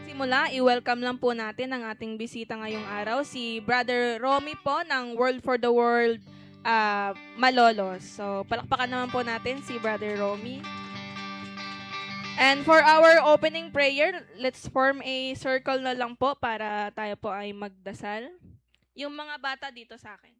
Simula, i-welcome lang po natin ang ating bisita ngayong araw, si Brother Romy po ng World for the World Malolos. So, palakpakan naman po natin si Brother Romy. And for our opening prayer, let's form a circle na lang po para tayo po ay magdasal. Yung mga bata dito sa akin.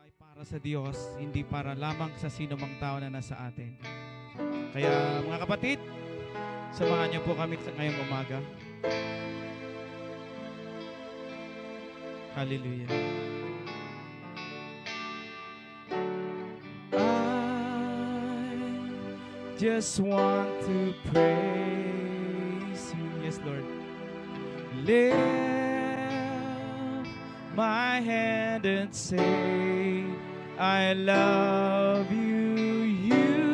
ay para sa Diyos, hindi para lamang sa sino mang tao na nasa atin. Kaya mga kapatid, samahan niyo po kami sa ngayong umaga. Hallelujah. I just want to praise you. Yes, Lord. Lift my hand and say, I love you. You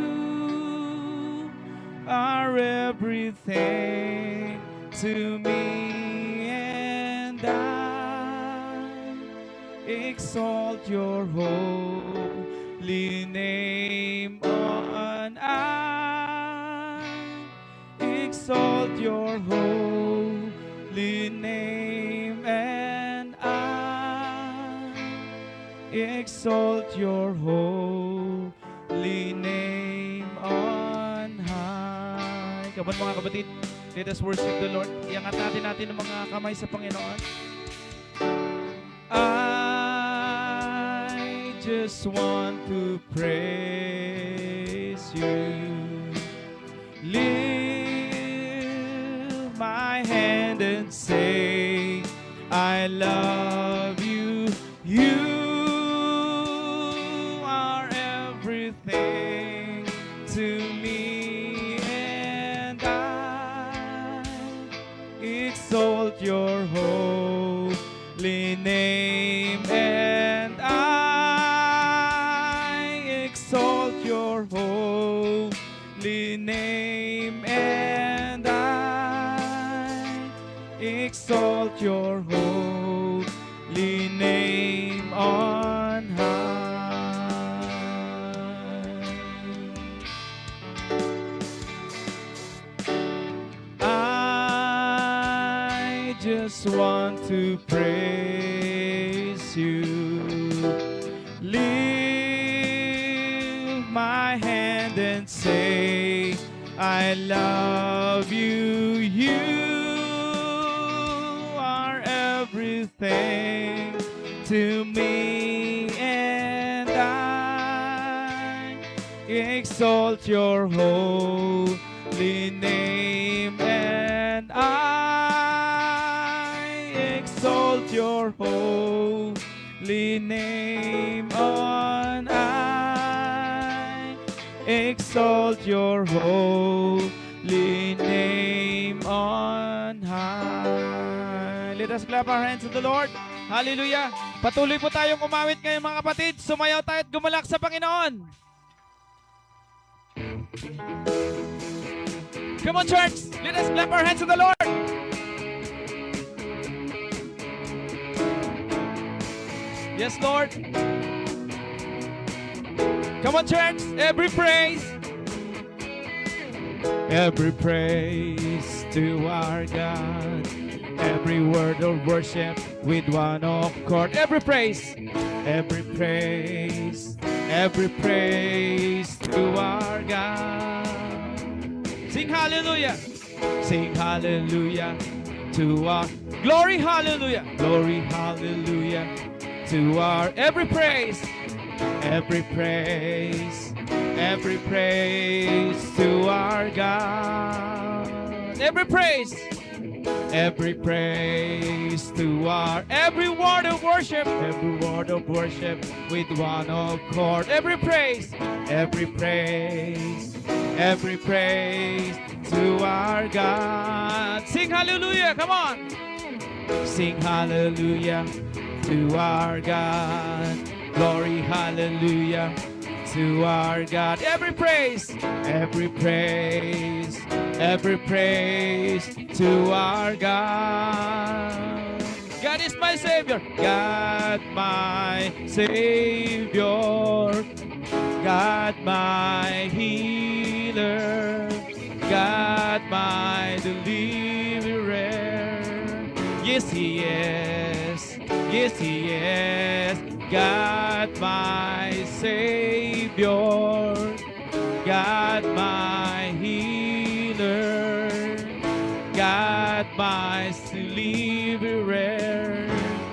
are everything to me, and I exalt your holy name. On I exalt your holy name, and I exalt your holy name on high. Come on mga kapatid, let us worship the Lord. Iangat natin ang mga kamay sa Panginoon. I just want to praise you. Lift my hand and say, I love you. You are everything to me, and I exalt your holy name, and I exalt your holy name, and I exalt your holy name on high. I just want to praise you. Lift my hand and say, I love you. You are everything to me, and I exalt your holy name, and I exalt your holy name. On I exalt your holy name on high. Let us clap our hands to the Lord. Hallelujah. Patuloy po tayong umawit ngayon mga kapatid. Sumayaw tayo at gumalak sa Panginoon. Come on, church. Let us clap our hands to the Lord. Yes, Lord. Come on, church. Every praise to our God. Every word of worship with one accord. Every praise to our God. Sing hallelujah. Sing hallelujah to our glory, hallelujah. Glory, hallelujah to our every praise to our God. Every praise to our every word of worship with one accord. Every praise to our God. Sing hallelujah, come on. Sing hallelujah to our God. Glory, hallelujah to our God. Every praise to our God. God is my Savior. God my Savior. God my healer. God my deliverer. Yes, He is. Yes, He is. God my Savior. God my healer. God my deliverer.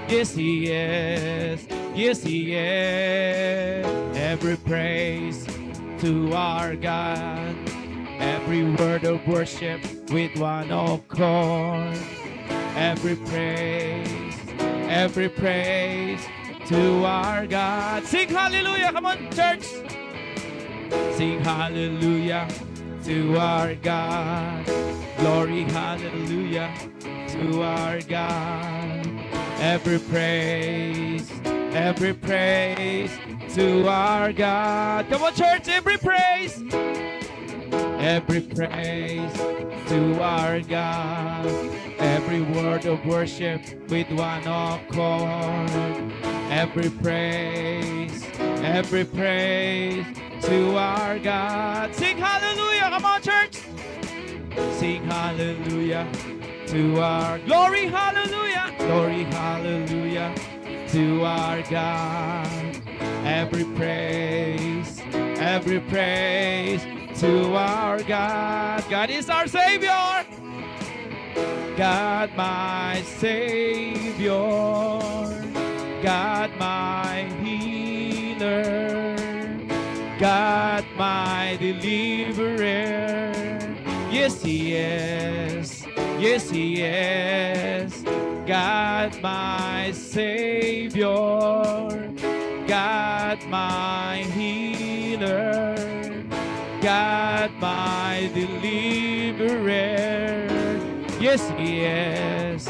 Yes, He is. Yes, He is. Every praise to our God. Every word of worship with one accord. Every praise to our God. Sing hallelujah. Come on, church. Sing hallelujah to our God. Glory, hallelujah to our God. Every praise to our God. Come on, church, every praise to our God. Every word of worship with one accord. Every praise to our God. Sing hallelujah, come on, church. Sing hallelujah to our glory, hallelujah to our God. Every praise to our God. God is our Savior. God my Savior. God my healer. God my deliverer. Yes, He is. Yes, He is. God my Savior. God my healer. God my deliverer. Yes, He is.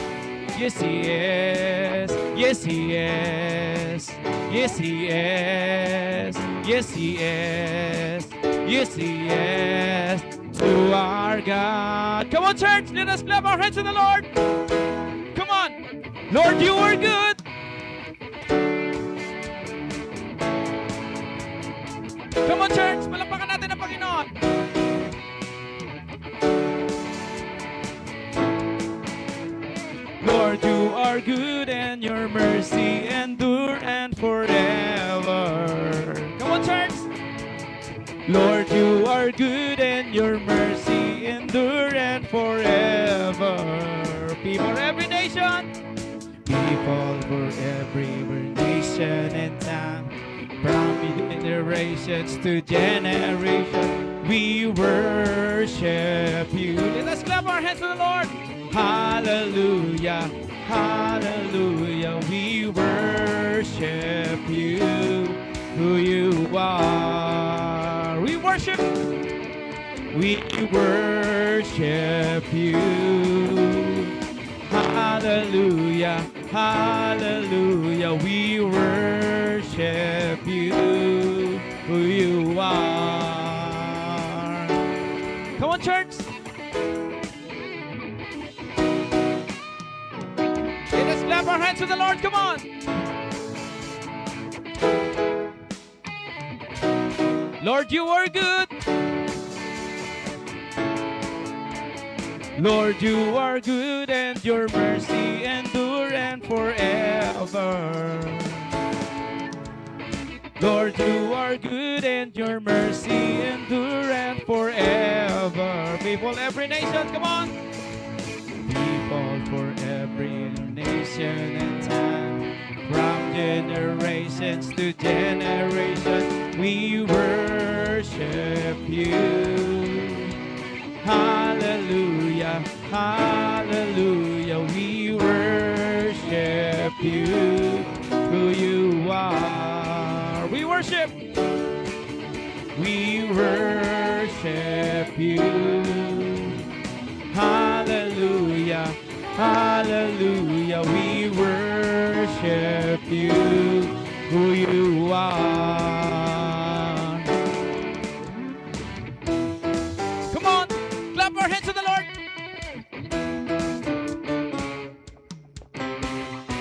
Yes, He is. Yes, He is. Yes, He is. Yes, He is. Yes, He is. To our God. Come on, church. Let us clap our hands to the Lord. Come on. Lord, you are good. Come on, church. Palakpakan natin ang Panginoon. Lord, you are good and your mercy endure and forever. Come on, church. Lord, you are good and your mercy endure and forever. People, every nation. People for every nation and time. From generations to generations, we worship you. Let us clap our hands to the Lord. Hallelujah, hallelujah. We worship you, who you are. We worship you. Hallelujah, hallelujah. We worship you, who you are. Come on, church. Let us clap our hands to the Lord. Come on. Lord, you are good. Lord, you are good and your mercy endure and forever. Lord, you are good and your mercy endure and forever. People, every nation, come on. People for every nation and time. From generations to generations, we worship you. Hallelujah, hallelujah, we worship you, who you are. We worship you. Hallelujah, hallelujah, we worship you, who you are. Come on, clap our hands to the Lord.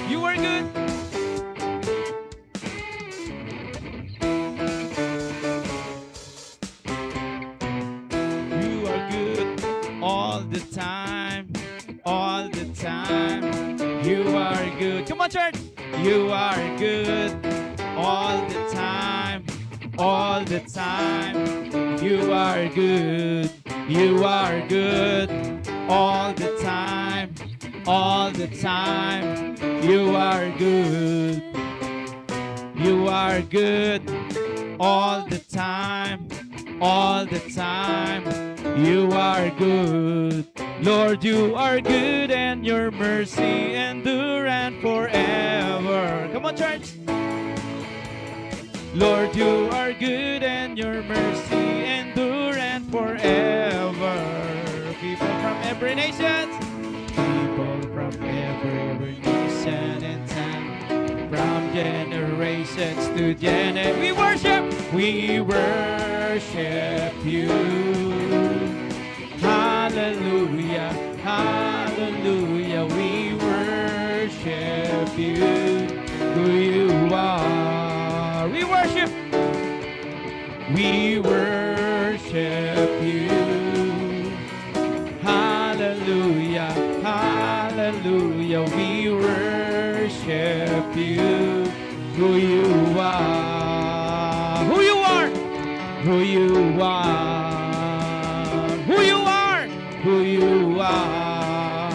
You are good. You are good all the time, all the time. You are good. Come on, church. You are good all the time, all the time. You are good. You are good all the time, all the time. You are good. You are good all the time, all the time. You are good. Lord, you are good and your mercy endure and forever. Come on, church. Lord, you are good and your mercy endure and forever. People from every nation. People from every nation and tongue. From generations to generations. We worship you. Hallelujah, hallelujah. We worship you. Who you are. We worship you. Hallelujah, hallelujah. We worship you. Who you are. Who you are. Who you are. Who you are. Who you are.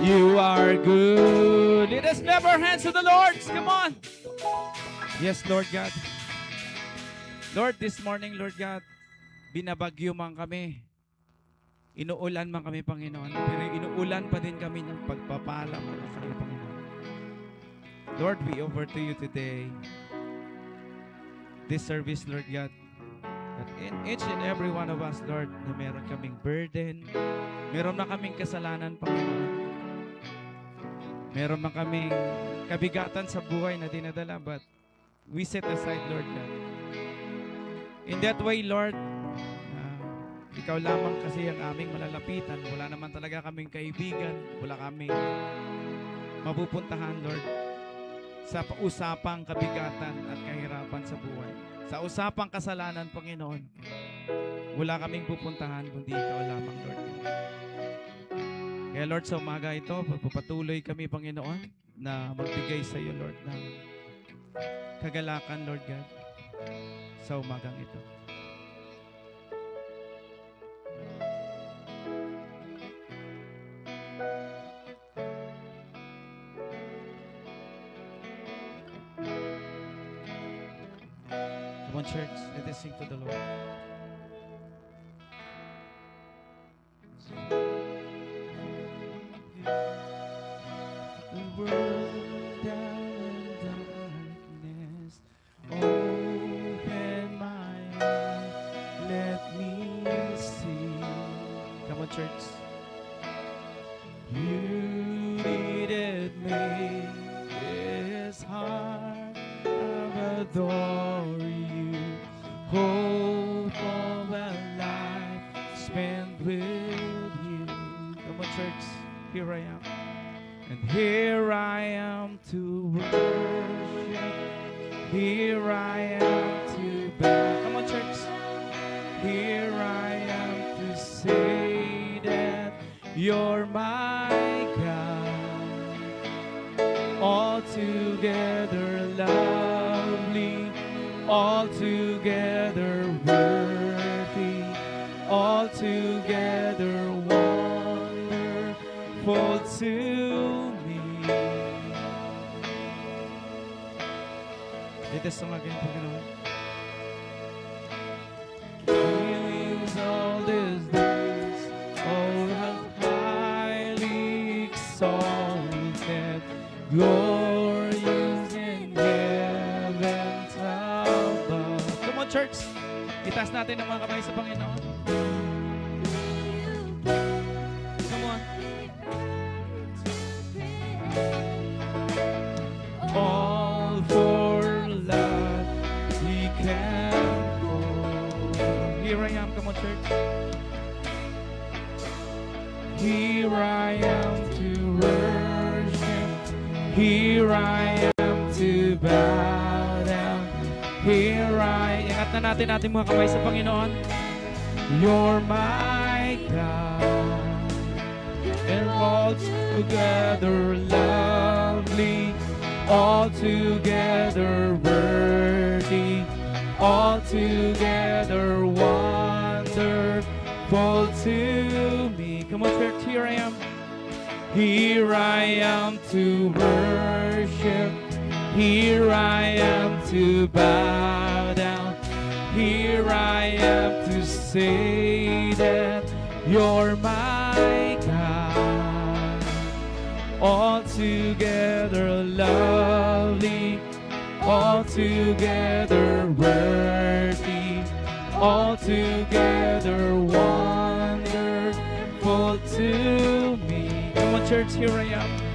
You are good. Let us lift our hands to the Lord. Come on. Yes, Lord God. Lord, this morning, Lord God, binabagyo man kami. Inuulan man kami, Panginoon. Pero inuulan pa din kami ng pagpapala mo sa iyo, Panginoon. Lord, we offer to you today this service, Lord God. That in each and every one of us, Lord, na meron kaming burden, meron na kaming kasalanan, Panginoon. Meron na kaming kabigatan sa buhay na dinadala, but we set aside, Lord God. In that way, Lord, ikaw lamang kasi ang aming malalapitan. Wala naman talaga kaming kaibigan. Wala kaming mapupuntahan, Lord, sa usapang kabigatan at kahirapan sa buhay. Sa usapang kasalanan, Panginoon, wala kaming pupuntahan kundi ikaw lamang, Lord. Kaya, Lord, sa umaga ito, pagpapatuloy kami, Panginoon, na magbigay sa iyo, Lord, ng kagalakan, Lord God, sa umagang ito. Come on, church, let us sing to the Lord. The world down in darkness, open my eyes, let me see. Come on, church. You needed me, this heart of adore you, hope of a life spent with you. Come on, church, here I am. And here I am to worship. Here I am to bow. Come on, church. Here I am to say that you're my God. Altogether lovely, altogether worthy, altogether wonderful to me. Let us sing again, Panginoon. Healings all these days, oh, highly exalted, glorious in heaven above. Come on, church. Itaas natin ang mga kamay sa Panginoon. Come on. All for love He can pour. Here I am, come on, church. Here I am to worship. Here I am to bow down. Here I am. Ingat na natin mga kamay sa Panginoon. You're my God, and all together lovely, all together worthy, all together wonderful to me. Come on, church, here I am. Here I am to worship. Here I am to bow down. Here I am to say that you're my God. Altogether lovely, altogether worthy, altogether wonderful to me. Come on, church, here I am.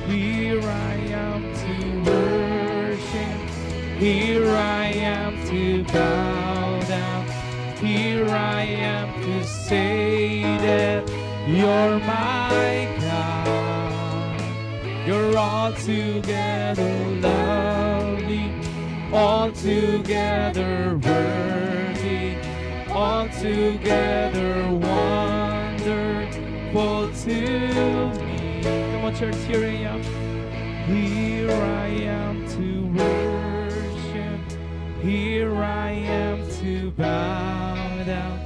Here I am to worship. Here I am to bow down. Here I am to say that you're my God. You're altogether lovely, altogether worthy, altogether wonderful to me. Come on, church, here I am. Here I am to worship. Here I am to bow down.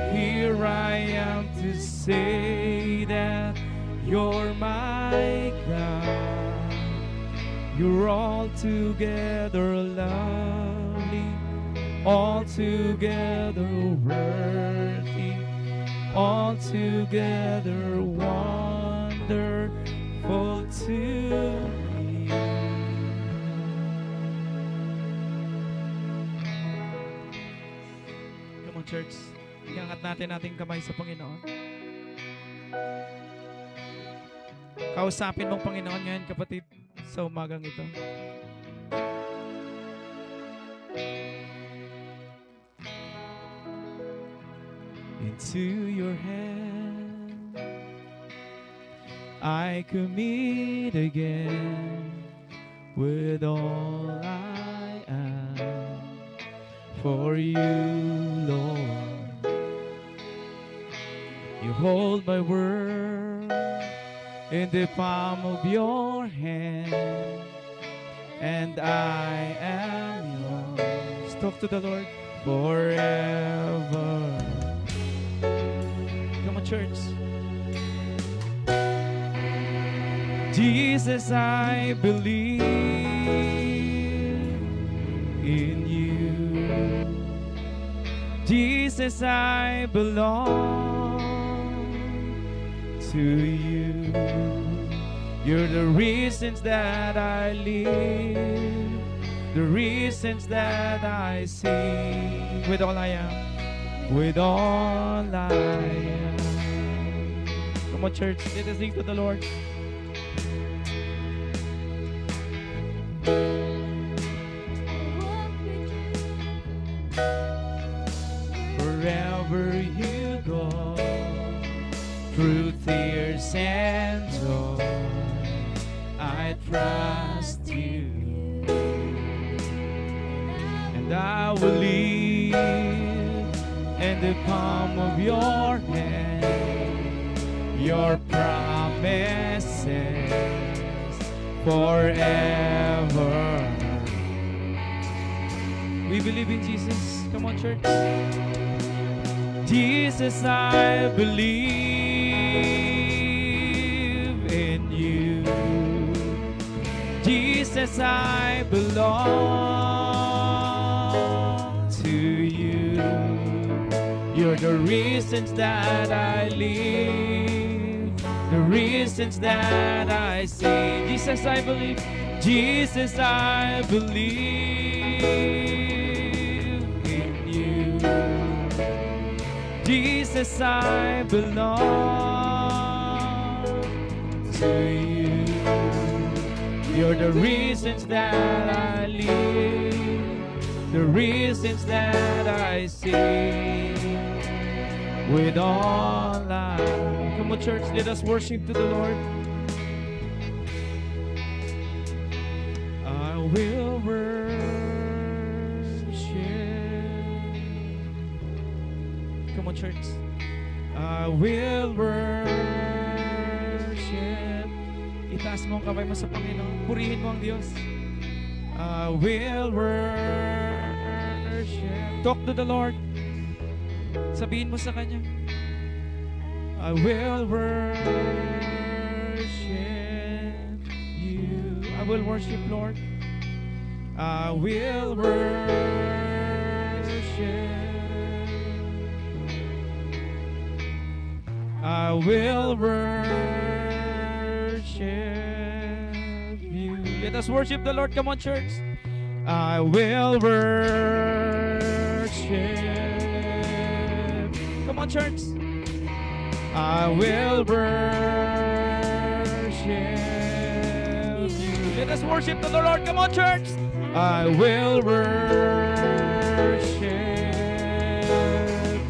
Here I am to say that you're my God. You're altogether lovely, altogether worthy, altogether wonderful to me. Come on, church. Iangat natin ating kamay sa Panginoon. Kausapin mong Panginoon ngayon, kapatid, sa umagang ito. Into your hand I commit again with all I am for you, Lord. You hold my world in the palm of your hand, and I am yours. Talk to the Lord forever. Come on, church. Jesus, I believe in you. Jesus, I belong to you. You're the reasons that I live, the reasons that I sing. With all I am, with all I am. Come on, church, let us sing to the Lord. Wherever you go, through tears and joy, I trust you, and I will live in the palm of your hand, your promises forever. We believe in Jesus. Come on, church. Jesus, I believe in you. Jesus, I belong to you. You're the reasons that I live, the reasons that I sing. Jesus, I believe. Jesus, I believe in you. Jesus, I belong to you. You're the reasons that I live, the reasons that I sing. With all I... Come on, church, let us worship to the Lord. I will worship. Come on, church. I will worship. Itaas mo ang kamay mo sa Panginoon. Purihin mo ang Diyos. I will worship. Talk to the Lord. Sabihin mo sa Kanya. I will worship you. I will worship, Lord. I will worship. I will worship you. Let us worship the Lord. Come on, church. I will worship. Come on, church. I will worship you. Let us worship the Lord. Come on, church. I will worship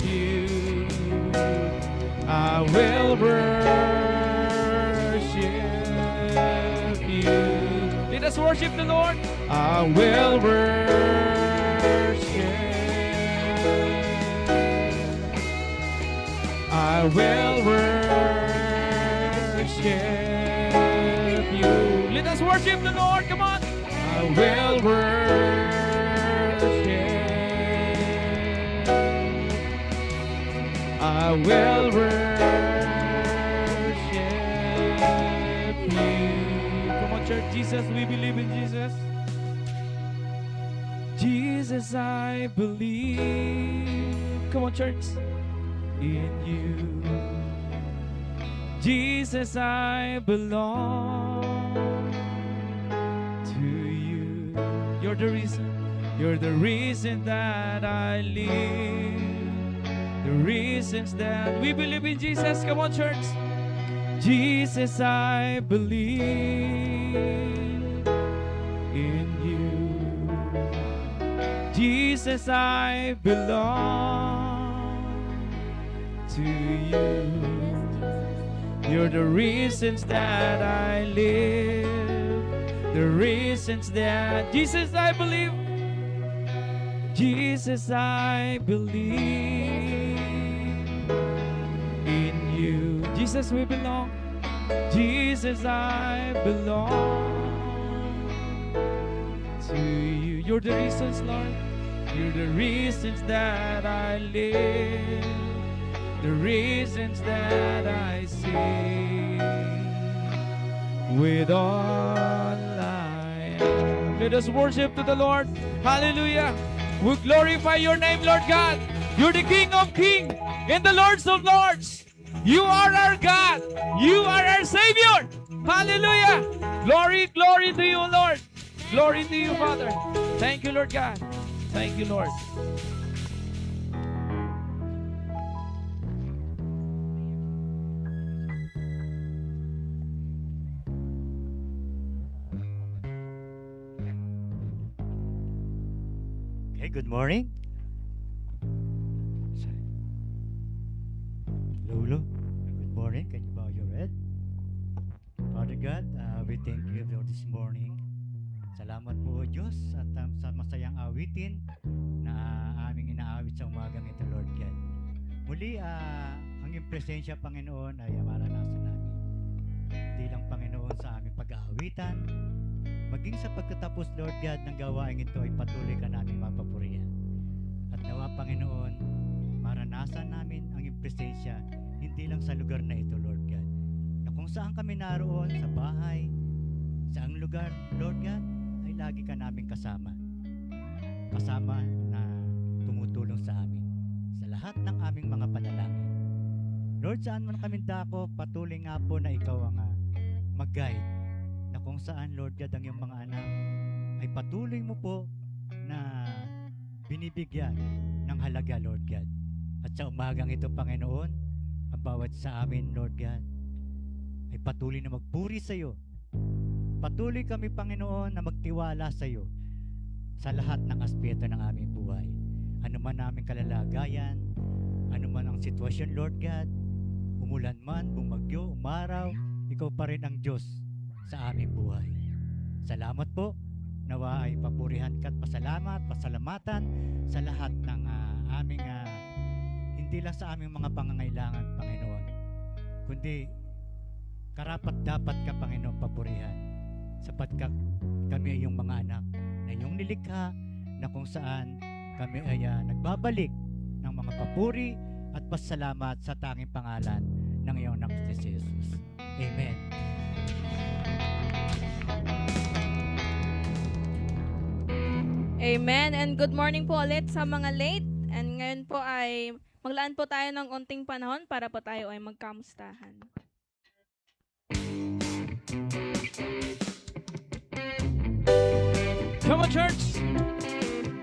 you. I will worship you. Let us worship the Lord. I will worship. I will worship you. Let us worship the Lord. Come on. I will worship. I will worship you. Come on, church. Jesus, we believe in Jesus. Jesus, I believe. Come on, church. In you. Jesus, I belong to you. You're the reason. You're the reason that I live. The reasons that we believe in Jesus. Come on, church. Jesus, I believe in you. Jesus, I belong to you. You're the reasons that I live. The reasons that Jesus, I believe. Jesus, I believe in you. Jesus, we belong. Jesus, I belong to you. You're the reasons, Lord. You're the reasons that I live. The reasons that I sing with all I am. Let us worship to the Lord. Hallelujah. We glorify your name, Lord God. You're the King of Kings and the Lords of Lords. You are our God. You are our Savior. Hallelujah. Glory, glory to you, Lord. Glory to you, Father. Thank you, Lord God. Thank you, Lord. Okay, good morning. Lolo, good morning. Can you bow your head? Father God, we thank you Lord this morning. Salamat po Diyos at sa masayang awitin na aming inaawit sa umagang ito, Lord God. Muli, ang iyong presensya, Panginoon, ay maranasan namin. Hindi lang, Panginoon, sa aming pag-aawitan, maging sa pagkatapos, Lord God, ng gawain ito ay patuloy ka namin mapapurihan. At nawa, Panginoon, maranasan namin ang iyong presensya, hindi lang sa lugar na ito, Lord God. Na kung saan kami naroon, sa bahay, sa ang lugar, Lord God, ay lagi ka namin kasama. Kasama na tumutulong sa amin sa lahat ng aming mga panalangin. Lord, saan man kami dako, patuloy nga po na ikaw ang mag-guide, na kung saan, Lord God, ang iyong mga anak ay patuloy mo po na binibigyan ng halaga, Lord God. At sa umagang ito, Panginoon, ang bawat sa amin, Lord God, ay patuloy na magpuri sa iyo. Patuloy kami, Panginoon, na magtiwala sa iyo sa lahat ng aspeto ng aming buhay. Ano man aming kalalagayan, ano man ang sitwasyon, Lord God, umulan man, bumagyo, umaraw, ikaw pa rin ang Diyos sa aming buhay. Salamat po, nawa ay papurihan ka at pasalamatan sa lahat ng aming hindi lang sa aming mga pangangailangan, Panginoon, kundi karapat dapat ka, Panginoon, papurihan sapagkat kami ay iyong mga anak na iyong nilikha, na kung saan kami ay nagbabalik ng mga papuri at pasalamat sa tanging pangalan ng iyong anak si Jesus. Amen. Amen. And good morning po ulit sa mga late. And ngayon po ay maglaan po tayo ng onting panahon para po tayo ay magkamustahan. Come on, church!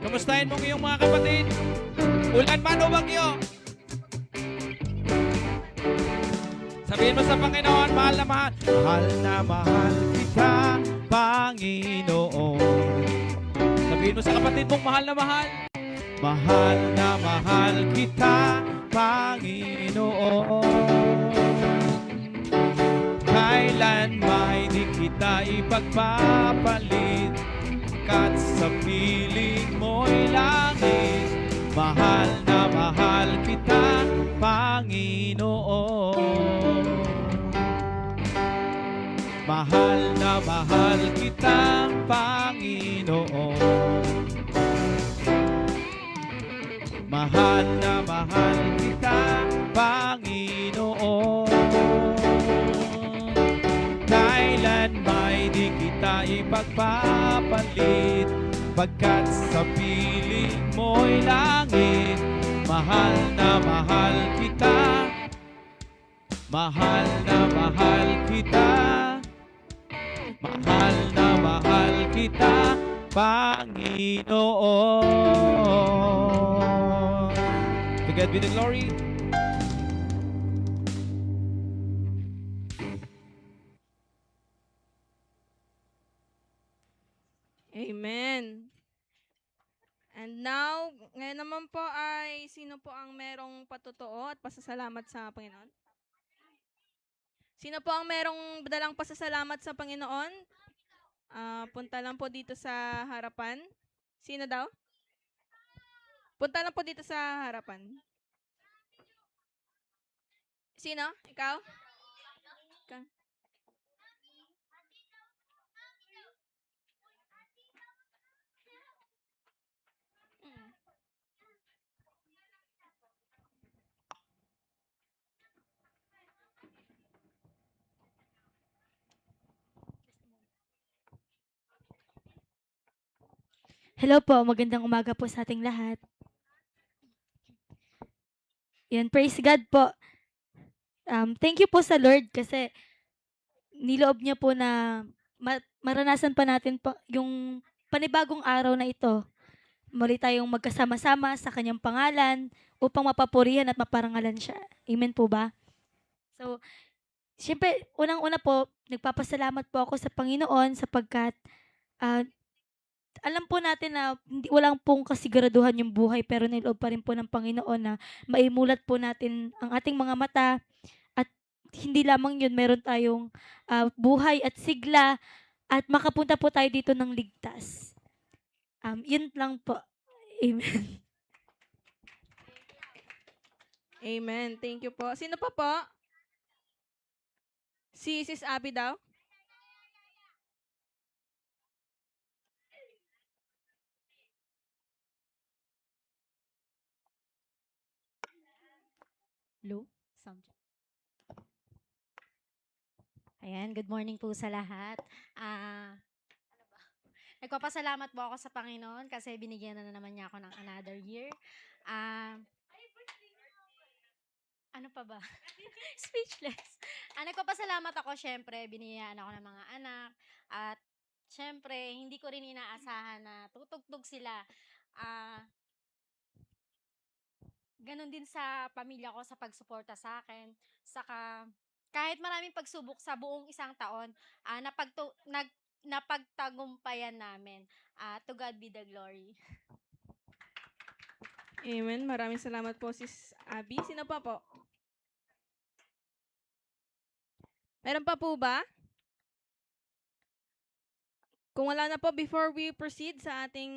Kamustahin mo iyong mga kapatid? Ulan man o bagyo? Sabihin mo sa Panginoon, mahal na mahal. Mahal na mahal kita, Panginoon. Sabihin mo sa kapatid mong mahal na mahal. Mahal na mahal kita, Panginoon. Kailan may di kita ipagpapalit, kat sa piling mo'y langit. Mahal na mahal kita, Panginoon. Mahal na mahal kita, Panginoon. Mahal na mahal kita, Panginoon. Kailan may di kita ipagpapalit, pagkat sa piling mo'y langit. Mahal na mahal kita, mahal na mahal kita, mahal na mahal kita, Panginoon. To God be the glory. Amen. And now, ngayon naman po ay sino po ang merong patotoo at pasasalamat sa Panginoon? Sino po ang merong dalang pasasalamat sa Panginoon? Punta lang po dito sa harapan. Sino daw? Punta lang po dito sa harapan. Sino? Ikaw? Ikaw? Mm. Hello po, magandang umaga po sa ating lahat. Yan, praise God po. Thank you po sa Lord kasi niloob niya po na maranasan pa natin po yung panibagong araw na ito. Muli tayong magkasama-sama sa kanyang pangalan upang mapapurihan at maparangalan siya. Amen po ba? So, syempre, unang-una po, nagpapasalamat po ako sa Panginoon sapagkat ah, alam po natin na walang pong kasiguraduhan yung buhay pero niloob pa rin po ng Panginoon na maimulat po natin ang ating mga mata at hindi lamang yun, meron tayong buhay at sigla at makapunta po tayo dito ng ligtas. Yun lang po. Amen. Amen. Thank you po. Sino pa po? Si Sis Abby daw? Hello? Sound check. Ayan, good morning po sa lahat. Nagpapasalamat po ako sa Panginoon kasi binigyan na naman niya ako ng another year. Ano pa ba? Speechless. Nagpapasalamat ako, syempre, binigyan ako ng mga anak. At syempre, hindi ko rin inaasahan na tutugtog sila. Ganon din sa pamilya ko sa pagsuporta sa akin. Saka, kahit maraming pagsubok sa buong isang taon, napagtagumpayan namin. To God be the glory. Amen. Maraming salamat po, Sis Abby. Sino pa po? Meron pa po ba? Kung wala na po, before we proceed sa ating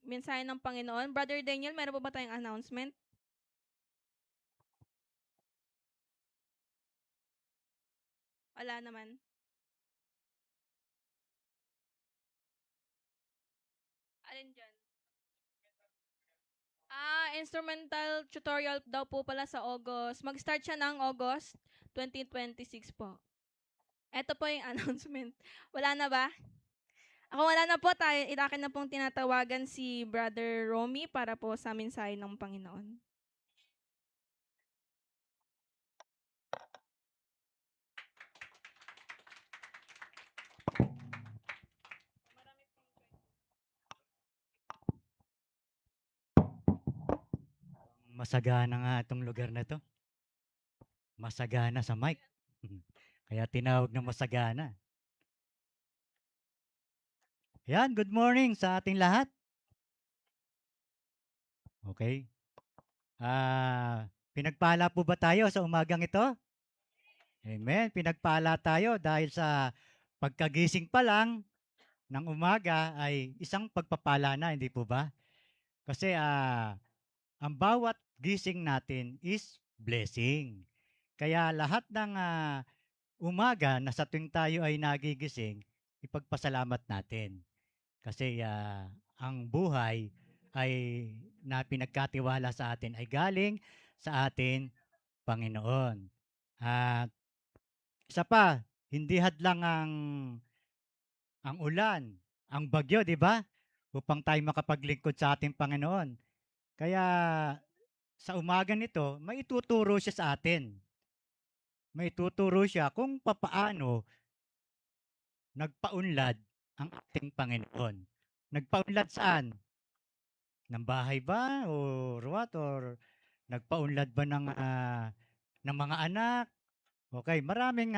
mensahe ng Panginoon, Brother Daniel, meron po ba tayong announcement? Wala naman. Alin dyan? Instrumental tutorial daw po pala sa August. Mag-start siya ng August 2026 po. Ito po yung announcement. Wala na ba? Ako wala na po, akin na pong tinatawagan si Brother Romy para po sa mensahe ng Panginoon. Masagana nga itong lugar na to. Masagana sa mic. Kaya tinawag na masagana. Yan, good morning sa ating lahat. Okay. Pinagpala po ba tayo sa umagang ito? Amen. Pinagpala tayo dahil sa pagkagising pa lang ng umaga ay isang pagpapala na, hindi po ba? Kasi ang bawat gising natin is blessing. Kaya lahat ng umaga na sa tuwing tayo ay nagigising, ipagpasalamat natin. Kasi ang buhay ay na pinagkatiwala sa atin ay galing sa atin Panginoon. At isa pa, hindi hadlang ang ulan, ang bagyo, di ba? Upang tayo makapaglingkod sa ating Panginoon. Kaya sa umaga nito, may ituturo siya sa atin. May ituturo siya kung papaano nagpaunlad ang ating Panginoon. Nagpaunlad saan? Ng bahay ba? Or what? Or nagpaunlad ba ng mga anak? Okay, maraming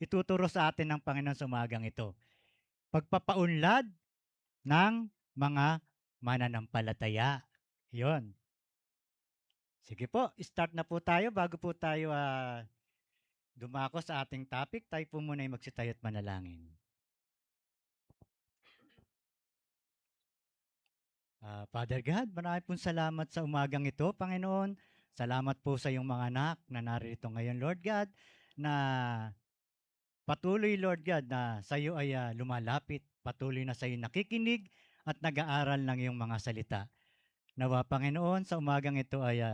ituturo sa atin ng Panginoon sa umagang ito. Pagpapaunlad ng mga mananampalataya. Yon. Sige po, start na po tayo bago po tayo dumako sa ating topic. Tayo po muna ay magsitayo at manalangin. Father God, marami pong salamat sa umagang ito, Panginoon. Salamat po sa iyong mga anak na narito ngayon, Lord God, na patuloy, Lord God, na sa iyo ay lumalapit, patuloy na sa iyo nakikinig at nag-aaral ng iyong mga salita. Nawa, Panginoon, sa umagang ito ay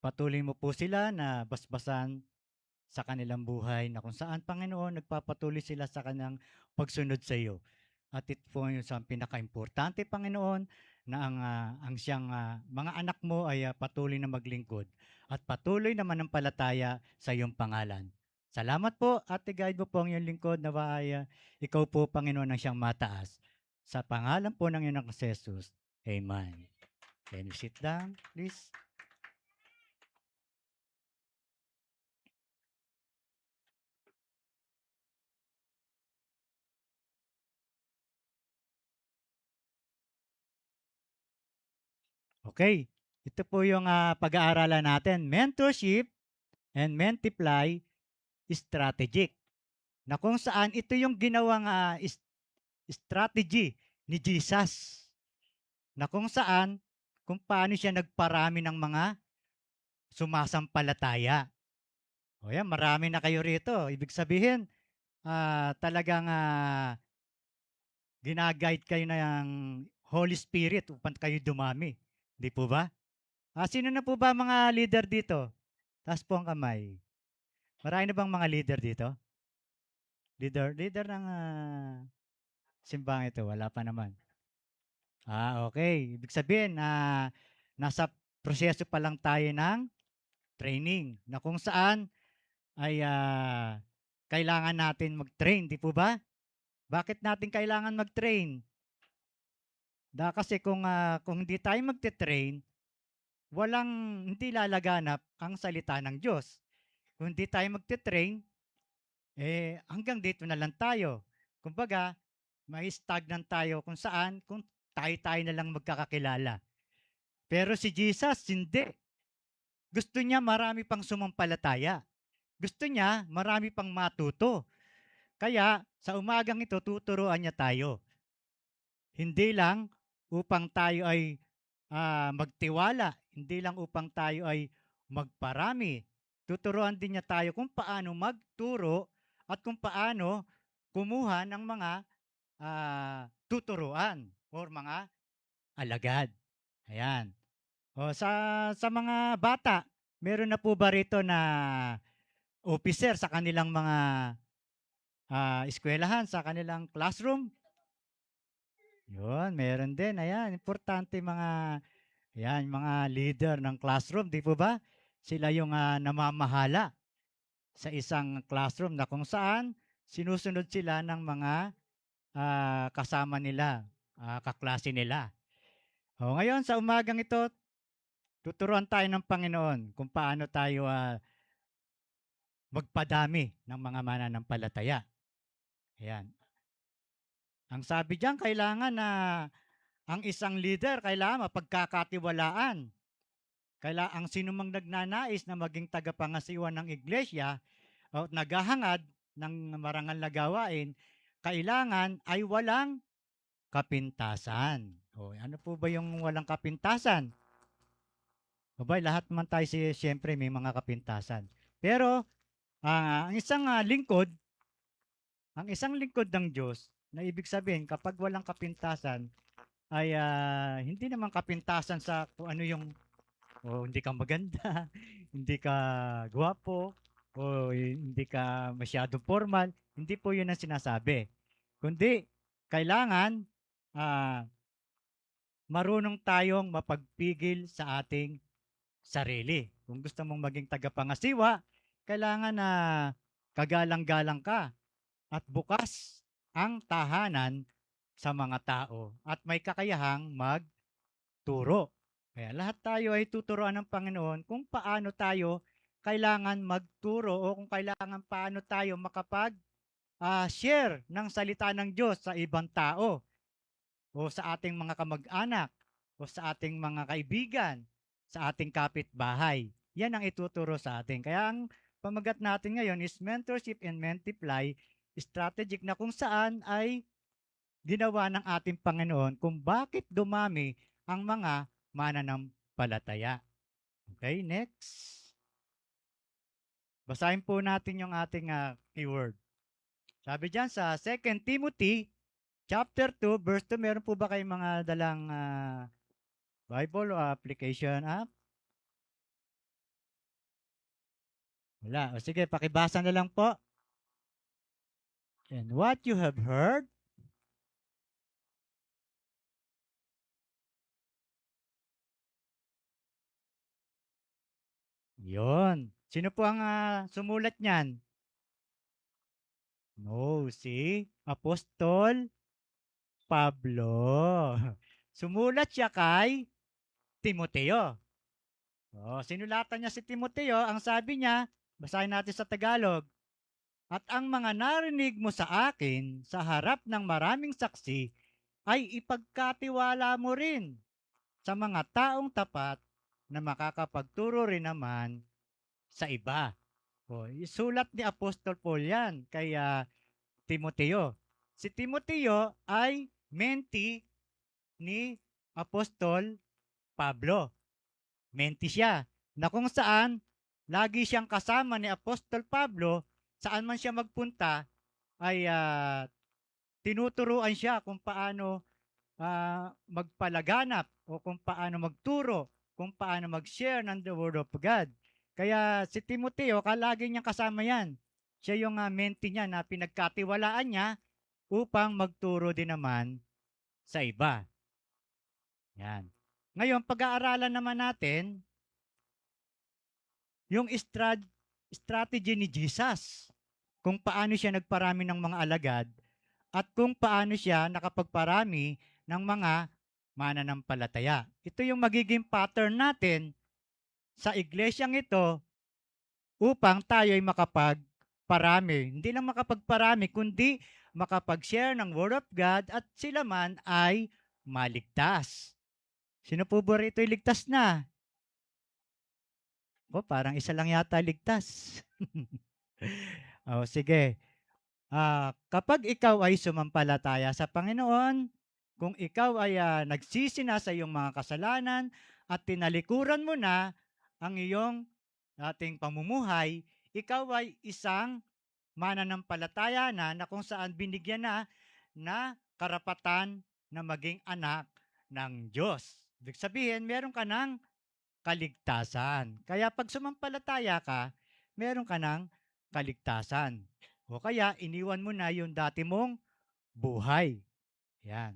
patuloy mo po sila na basbasan sa kanilang buhay na kung saan, Panginoon, nagpapatuloy sila sa kanilang pagsunod sa iyo. At ito po yung sa pinaka-importante, Panginoon, na ang siyang mga anak mo ay patuloy na maglingkod at patuloy na manampalataya sa iyong pangalan. Salamat po at i-guide mo po ang iyong lingkod na ay ikaw po, Panginoon, ang siyang mataas. Sa pangalan po ng iyong Jesus. Amen. Can you sit down, please? Okay, ito po yung pag-aaralan natin. Mentorship and Multiply Strategic. Na kung saan ito yung ginawang strategy ni Jesus. Na kung saan, kung paano siya nagparami ng mga sumasampalataya. O yan, marami na kayo rito. Ibig sabihin, talagang ginaguide kayo ng Holy Spirit upang kayo dumami. Di po ba? Sino na po ba mga leader dito? Taas po ang kamay. Marami na bang mga leader dito? Leader ng simbang ito. Wala pa naman. Okay. Ibig sabihin, nasa proseso pa lang tayo ng training na kung saan ay kailangan natin mag-train. Di po ba? Bakit natin kailangan mag-train? Kasi kung hindi tayo magte-train, hindi lalaganap ang salita ng Diyos. Kung hindi tayo magte-train, hanggang dito na lang tayo. Kumbaga, may stagnant tayo kung saan, kung tayo na lang magkakakilala. Pero si Jesus, hindi. Gusto niya marami pang sumampalataya. Gusto niya marami pang matuto. Kaya, sa umagang ito, tuturuan niya tayo. Hindi lang upang tayo ay magtiwala, hindi lang upang tayo ay magparami. Tuturuan din niya tayo kung paano magturo at kung paano kumuha ng mga tuturuan or mga alagad. Ayan. Sa mga bata, meron na po ba rito na officer sa kanilang mga eskwelahan, sa kanilang classroom? Yun, meron din. Ayan, importante mga, ayan, mga leader ng classroom, di po ba? Sila yung namamahala sa isang classroom na kung saan sinusunod sila ng mga kasama nila, kaklase nila. O, ngayon, sa umagang ito, tuturuan tayo ng Panginoon kung paano tayo magpadami ng mga mananampalataya. Ayan. Ang sabi diyan, kailangan na ang isang leader kailangan mapagkakatiwalaan. Ang sinumang nagnanais na maging tagapangasiwa ng iglesia o naghahangad ng marangal na gawain, kailangan ay walang kapintasan. O, ano po ba yung walang kapintasan? Abay, lahat naman tayo siyempre may mga kapintasan. Pero ang isang lingkod ng Diyos, na ibig sabihin kapag walang kapintasan ay hindi naman kapintasan sa kung ano yung hindi ka maganda, hindi ka gwapo, o hindi ka masyadong formal. Hindi po yun ang sinasabi. Kundi, kailangan marunong tayong mapagpigil sa ating sarili. Kung gusto mong maging tagapangasiwa, kailangan na kagalang-galang ka at bukas ang tahanan sa mga tao at may kakayahang magturo. Kaya lahat tayo ay tuturuan ng Panginoon kung paano tayo kailangan magturo o kung kailangan paano tayo share ng salita ng Diyos sa ibang tao o sa ating mga kamag-anak o sa ating mga kaibigan, sa ating kapitbahay. Yan ang ituturo sa atin. Kaya ang pamagat natin ngayon is mentorship and multiply strategic na kung saan ay ginawa ng ating Panginoon kung bakit dumami ang mga mananampalataya. Okay, next. Basahin po natin yung ating keyword. Sabi diyan sa 2 Timothy chapter 2 verse 2, meron po ba kayong mga dalang Bible o application app? Wala. O sige, pakibasa na lang po. And what you have heard, yon. Sino po ang sumulat niyan? No, si Apostol Pablo. Sumulat siya kay Timoteo. Sinulatan niya si Timoteo, ang sabi niya, basahin natin sa Tagalog, at ang mga narinig mo sa akin sa harap ng maraming saksi ay ipagkatiwala mo rin sa mga taong tapat na makakapagturo rin naman sa iba. Isulat ni Apostol Paul yan kay Timoteo. Si Timoteo ay mentee ni Apostol Pablo. Mentee siya na kung saan lagi siyang kasama ni Apostol Pablo, saan man siya magpunta ay tinuturuan siya kung paano magpalaganap o kung paano magturo, kung paano mag-share ng the Word of God. Kaya si Timoteo, kalagi niyang kasama yan. Siya yung mentee niya na pinagkatiwalaan niya upang magturo din naman sa iba. Yan. Ngayon, pag-aaralan naman natin yung strategy ni Jesus, kung paano siya nagparami ng mga alagad at kung paano siya nakapagparami ng mga mananampalataya. Ito yung magiging pattern natin sa iglesyang ito upang tayo ay makapagparami. Hindi lang makapagparami, kundi makapag-share ng Word of God at sila man ay maligtas. Sino po ba rito ay ligtas na? Parang isa lang yata ligtas. Sige. Kapag ikaw ay sumampalataya sa Panginoon, kung ikaw ay nagsisi na sa iyong mga kasalanan at tinalikuran mo na ang iyong ating pamumuhay, ikaw ay isang mananampalataya na kung saan binigyan na karapatan na maging anak ng Diyos. Ibig sabihin, meron ka ng kaligtasan. Kaya pag sumampalataya ka, meron ka ng kaligtasan. O kaya, iniwan mo na yung dati mong buhay. Yan.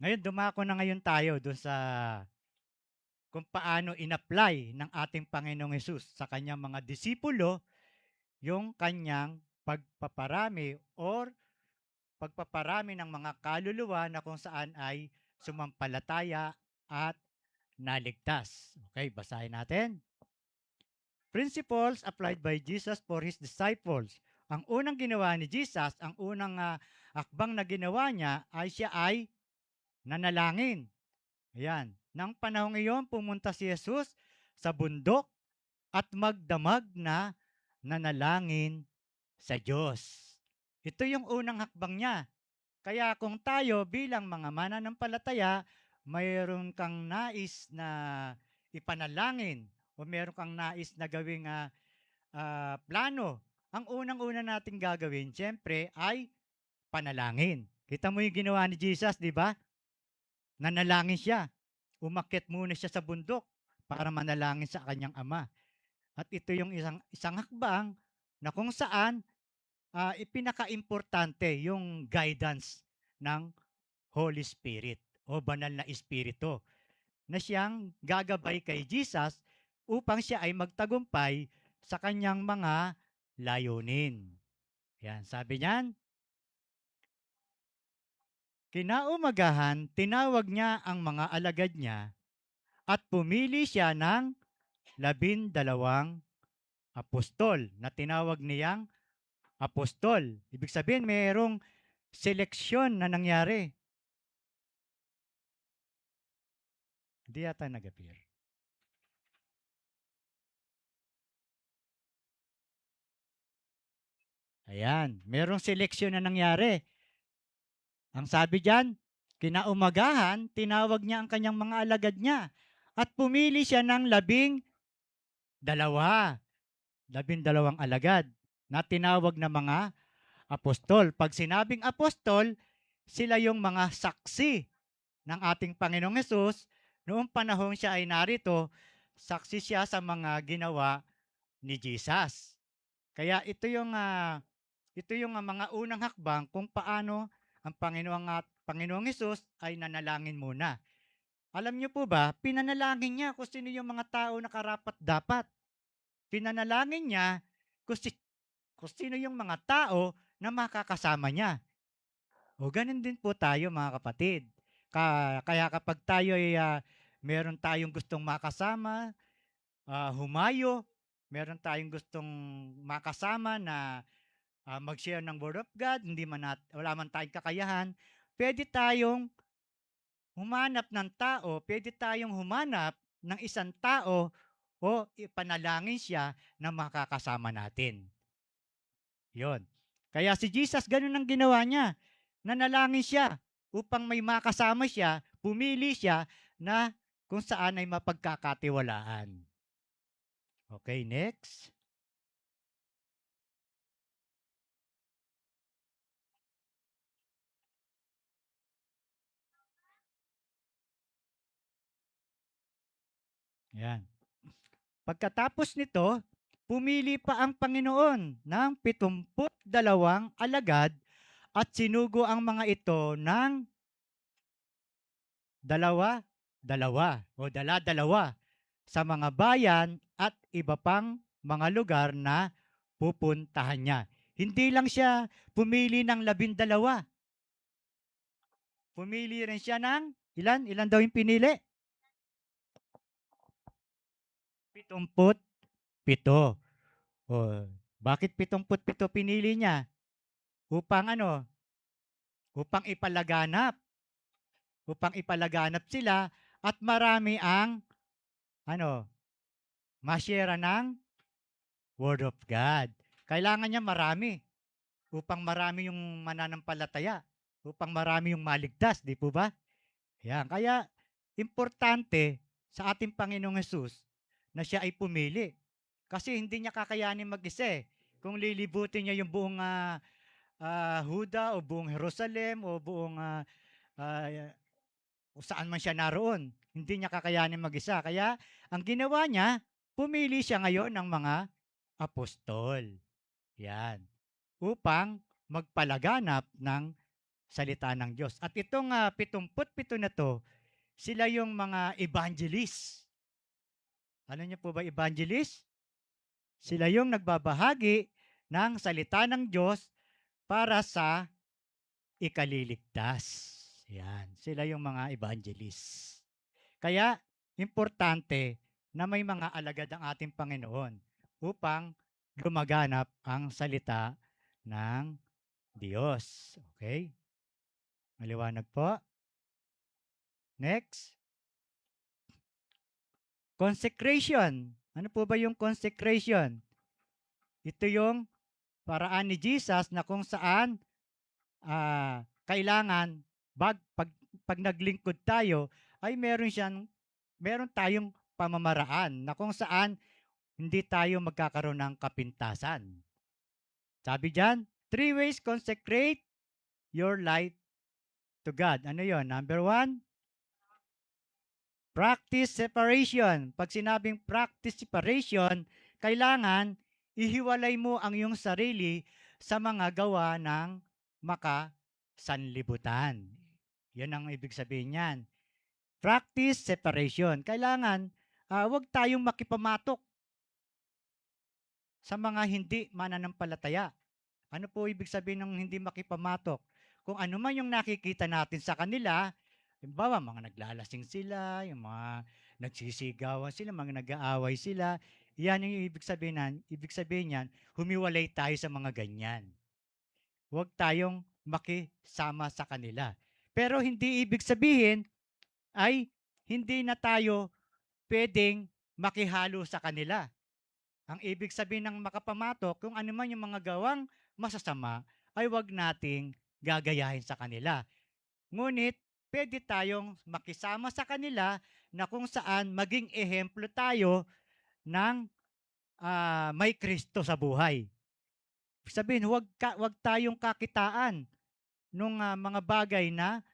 Ngayon, dumako na ngayon tayo doon sa kung paano in-apply ng ating Panginoong Hesus sa kanyang mga disipulo yung kanyang pagpaparami or pagpaparami ng mga kaluluwa na kung saan ay sumampalataya at naligtas. Okay, basahin natin. Principles applied by Jesus for His disciples. Ang unang ginawa ni Jesus, ang unang akbang na ginawa niya ay siya ay nanalangin. Ayan. Nang panahong iyon, pumunta si Jesus sa bundok at magdamag na nanalangin sa Diyos. Ito yung unang hakbang niya. Kaya kung tayo bilang mga mananampalataya, mayroon kang nais na ipanalangin o mayroon kang nais na gawing plano, ang unang-una nating gagawin, siyempre, ay panalangin. Kita mo yung ginawa ni Jesus, di ba? Nanalangin siya. Umakyat muna siya sa bundok para manalangin sa kanyang ama. At ito yung isang hakbang na kung saan ipinaka-importante yung guidance ng Holy Spirit o banal na Espiritu na siyang gagabay kay Jesus upang siya ay magtagumpay sa kanyang mga layunin. Yan, sabi niyan, kinaumagahan, tinawag niya ang mga alagad niya at pumili siya ng 12 apostol na tinawag niyang apostol. Ibig sabihin, mayroong seleksyon na nangyari. Hindi yata nag-appear. Ayan, mayroong seleksyon na nangyari. Ang sabi diyan, kinaumagahan, tinawag niya ang kanyang mga alagad niya at pumili siya ng 12 alagad na tinawag na mga apostol. Pag sinabing apostol, sila yung mga saksi ng ating Panginoong Hesus. Noong panahon siya ay narito, saksi siya sa mga ginawa ni Jesus. Kaya ito yung mga unang hakbang kung paano ang Panginoong Hesus ay nanalangin muna. Alam niyo po ba, pinanalangin niya kung sino yung mga tao na karapat-dapat. Pinanalangin niya kung sino yung mga tao na makakasama niya. O ganun din po tayo mga kapatid. Kaya kapag tayo ay meron tayong gustong makasama, humayo, meron tayong gustong makasama na mag-share ng Word of God, wala man tayong kakayahan, pwede tayong humanap ng tao, pwede tayong humanap ng isang tao o ipanalangin siya na makakasama natin. Yon. Kaya si Jesus, ganun ang ginawa niya. Nanalangin siya upang may makasama siya, pumili siya na kung saan ay mapagkakatiwalaan. Okay, next. Yan. Pagkatapos nito, pumili pa ang Panginoon ng 72 alagad at sinugo ang mga ito ng dala-dalawa sa mga bayan at iba pang mga lugar na pupuntahan niya. Hindi lang siya pumili ng 12. Pumili rin siya ng ilan? Ilan daw yung pinili? 77. Bakit 77 pinili niya? Upang Upang ipalaganap sila at marami ang masyera ng Word of God. Kailangan niya marami upang marami yung mananampalataya, upang marami yung maligtas, di po ba? Yan. Kaya importante sa ating Panginoong Hesus na siya ay pumili. Kasi hindi niya kakayanin mag-isa eh. Kung lilibutin niya yung buong Huda o buong Jerusalem o buong kung saan man siya naroon, hindi niya kakayanin mag-isa. Kaya ang ginawa niya, pumili siya ngayon ng mga apostol. Yan. Upang magpalaganap ng salita ng Diyos. At itong 77 na to, sila yung mga evangelist. Ano niyo po ba evangelist? Sila yung nagbabahagi ng salita ng Diyos para sa ikaliligtas. Yan, sila yung mga evangelist. Kaya, importante na may mga alagad ang ating Panginoon upang lumaganap ang salita ng Diyos. Okay? Maliwanag po. Next. Consecration. Ano po ba yung consecration? Ito yung paraan ni Jesus na kung saan kailangan pag naglingkod tayo ay meron tayong pamamaraan na kung saan hindi tayo magkakaroon ng kapintasan. Sabi diyan, 3 ways consecrate your life to God. Ano yon? Number 1, practice separation. Pag sinabing practice separation, kailangan ihiwalay mo ang iyong sarili sa mga gawa ng makasanlibutan. Yan ang ibig sabihin niyan. Practice separation. Kailangan huwag tayong makipamatok sa mga hindi mananampalataya. Ano po ibig sabihin ng hindi makipamatok? Kung ano man yung nakikita natin sa kanila, halimbawa, mga naglalasing sila, yung mga nagsisigawan sila, mga nag-aaway sila, yan yung ibig sabihin niyan, humiwalay tayo sa mga ganyan. Huwag tayong makisama sa kanila. Pero hindi ibig sabihin ay hindi na tayo pwedeng makihalo sa kanila. Ang ibig sabihin ng makapamatok, kung ano man yung mga gawang masasama, ay huwag nating gagayahin sa kanila. Ngunit, pwede tayong makisama sa kanila na kung saan maging ehemplo tayo ng may Kristo sa buhay. Sabihin, huwag tayong kakitaan ng mga bagay na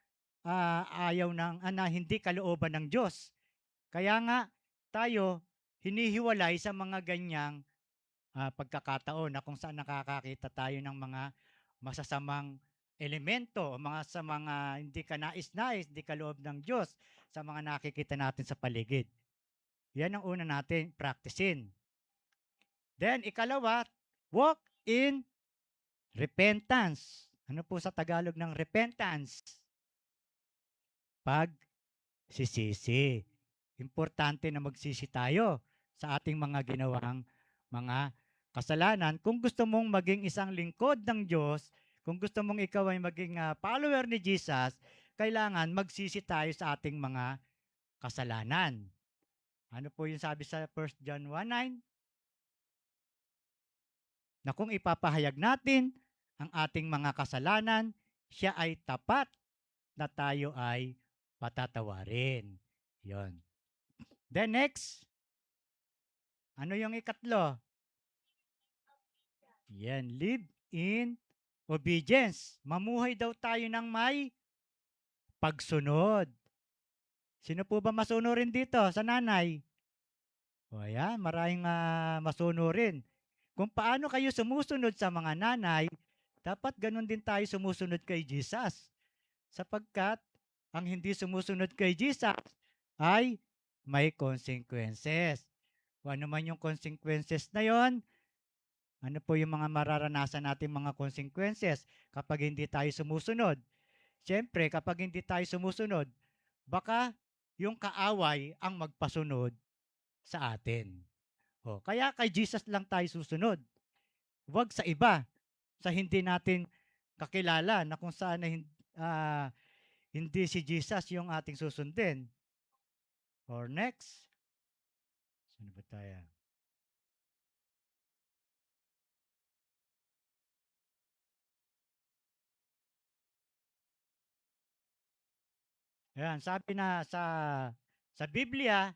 na hindi kalooban ng Diyos. Kaya nga, tayo hinihiwalay sa mga ganyang pagkakataon na kung saan nakakakita tayo ng mga masasamang elemento, sa mga hindi ka nais-nais, hindi kaloob ng Diyos sa mga nakikita natin sa paligid. Yan ang una natin practicein. Then, ikalawa, walk in repentance. Ano po sa Tagalog ng repentance? Pagsisisi. Importante na magsisi tayo sa ating mga ginawang mga kasalanan. Kung gusto mong maging isang lingkod ng Diyos, kung gusto mong ikaw ay maging follower ni Jesus, kailangan magsisi tayo sa ating mga kasalanan. Ano po yung sabi sa 1 John 1:9? Na kung ipapahayag natin ang ating mga kasalanan, siya ay tapat na tayo ay patatawarin. Yon. Then next, ano yung ikatlo? Yan, live in obedience. Mamuhay daw tayo ng may pagsunod. Sino po ba masunurin dito sa nanay? O yan, maraming masunurin. Kung paano kayo sumusunod sa mga nanay, dapat ganun din tayo sumusunod kay Jesus. Sapagkat ang hindi sumusunod kay Jesus ay may consequences. Kung ano man yung consequences na yon, ano po yung mga mararanasan natin mga consequences kapag hindi tayo sumusunod? Siyempre, kapag hindi tayo sumusunod, baka yung kaaway ang magpasunod sa atin. Kaya kay Jesus lang tayo susunod. Huwag sa iba, sa hindi natin kakilala na kung saan na hindi si Jesus yung ating susundin. Or next. Saan ba tayo? Ayan, sabi na sa Biblia,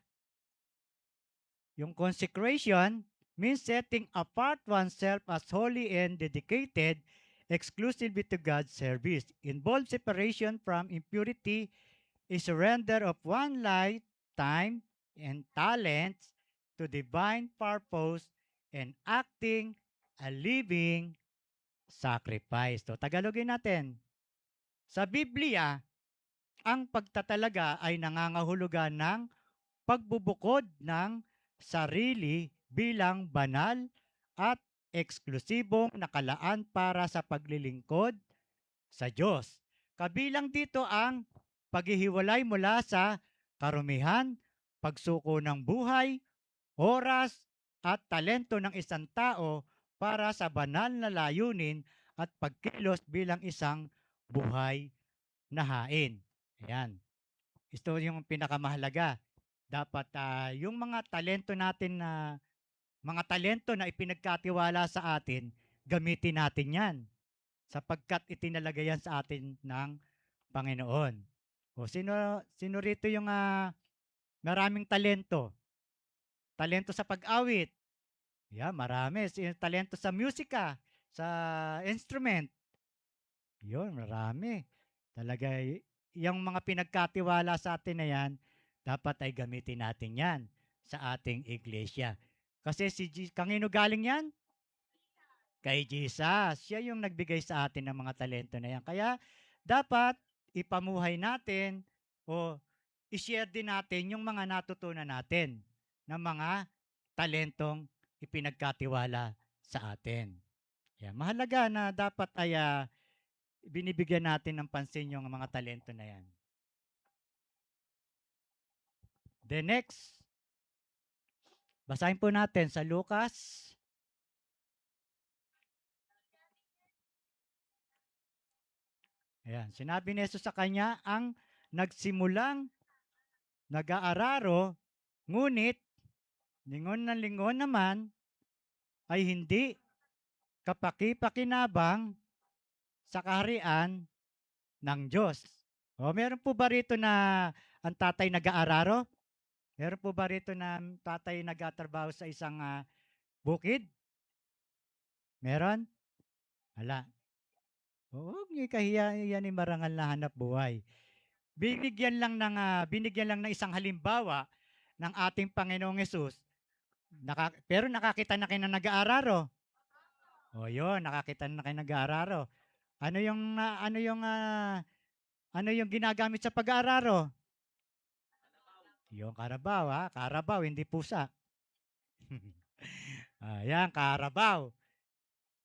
yung consecration means setting apart oneself as holy and dedicated exclusively to God's service. Involves separation from impurity, a surrender of one life, time, and talents to divine purpose and acting a living sacrifice. So, Tagalogin natin. Sa Biblia, ang pagtatalaga ay nangangahulugan ng pagbubukod ng sarili bilang banal at eksklusibong nakalaan para sa paglilingkod sa Diyos. Kabilang dito ang paghihiwalay mula sa karumihan, pagsuko ng buhay, oras, at talento ng isang tao para sa banal na layunin at pagkilos bilang isang buhay na hain. Ayan. Ito yung pinakamahalaga. Dapat yung mga talento na ipinagkatiwala sa atin, gamitin natin yan sapagkat itinalagay yan sa atin ng Panginoon. O sino rito yung maraming talento? Talento sa pag-awit. Yeah, marami. Talento sa musika, sa instrument. Yun, marami. Talaga, yung mga pinagkatiwala sa atin na yan, dapat ay gamitin natin yan sa ating iglesia. Kasi kanino galing yan? Kay Jesus. Siya yung nagbigay sa atin ng mga talento na yan. Kaya, dapat ipamuhay natin o i-share din natin yung mga natutunan natin ng mga talentong ipinagkatiwala sa atin. Yan. Mahalaga na dapat ay binibigyan natin ng pansin yung mga talento na yan. The next, basahin po natin sa Lucas. Ayan, sinabi ni Jesus sa kanya, ang nagsimulang nag-aararo, ngunit lingon na lingon naman ay hindi kapaki-pakinabang sa kaharian ng Diyos. O, meron po ba rito na ang tatay nag-aararo? Meron po ba rito na ang tatay nag-atrabaho sa isang bukid? Meron? Wala. Oo, kahiya yan ni marangal na hanap buhay. Binigyan lang ng isang halimbawa ng ating Panginoong Hesus. Pero nakakita na kayo na nag-aararo. O yun, nakakita na kayo nag-aararo. Ano yung ginagamit sa pag-aararo? Yung karabaw, karabaw, hindi pusa. Ayan, karabaw.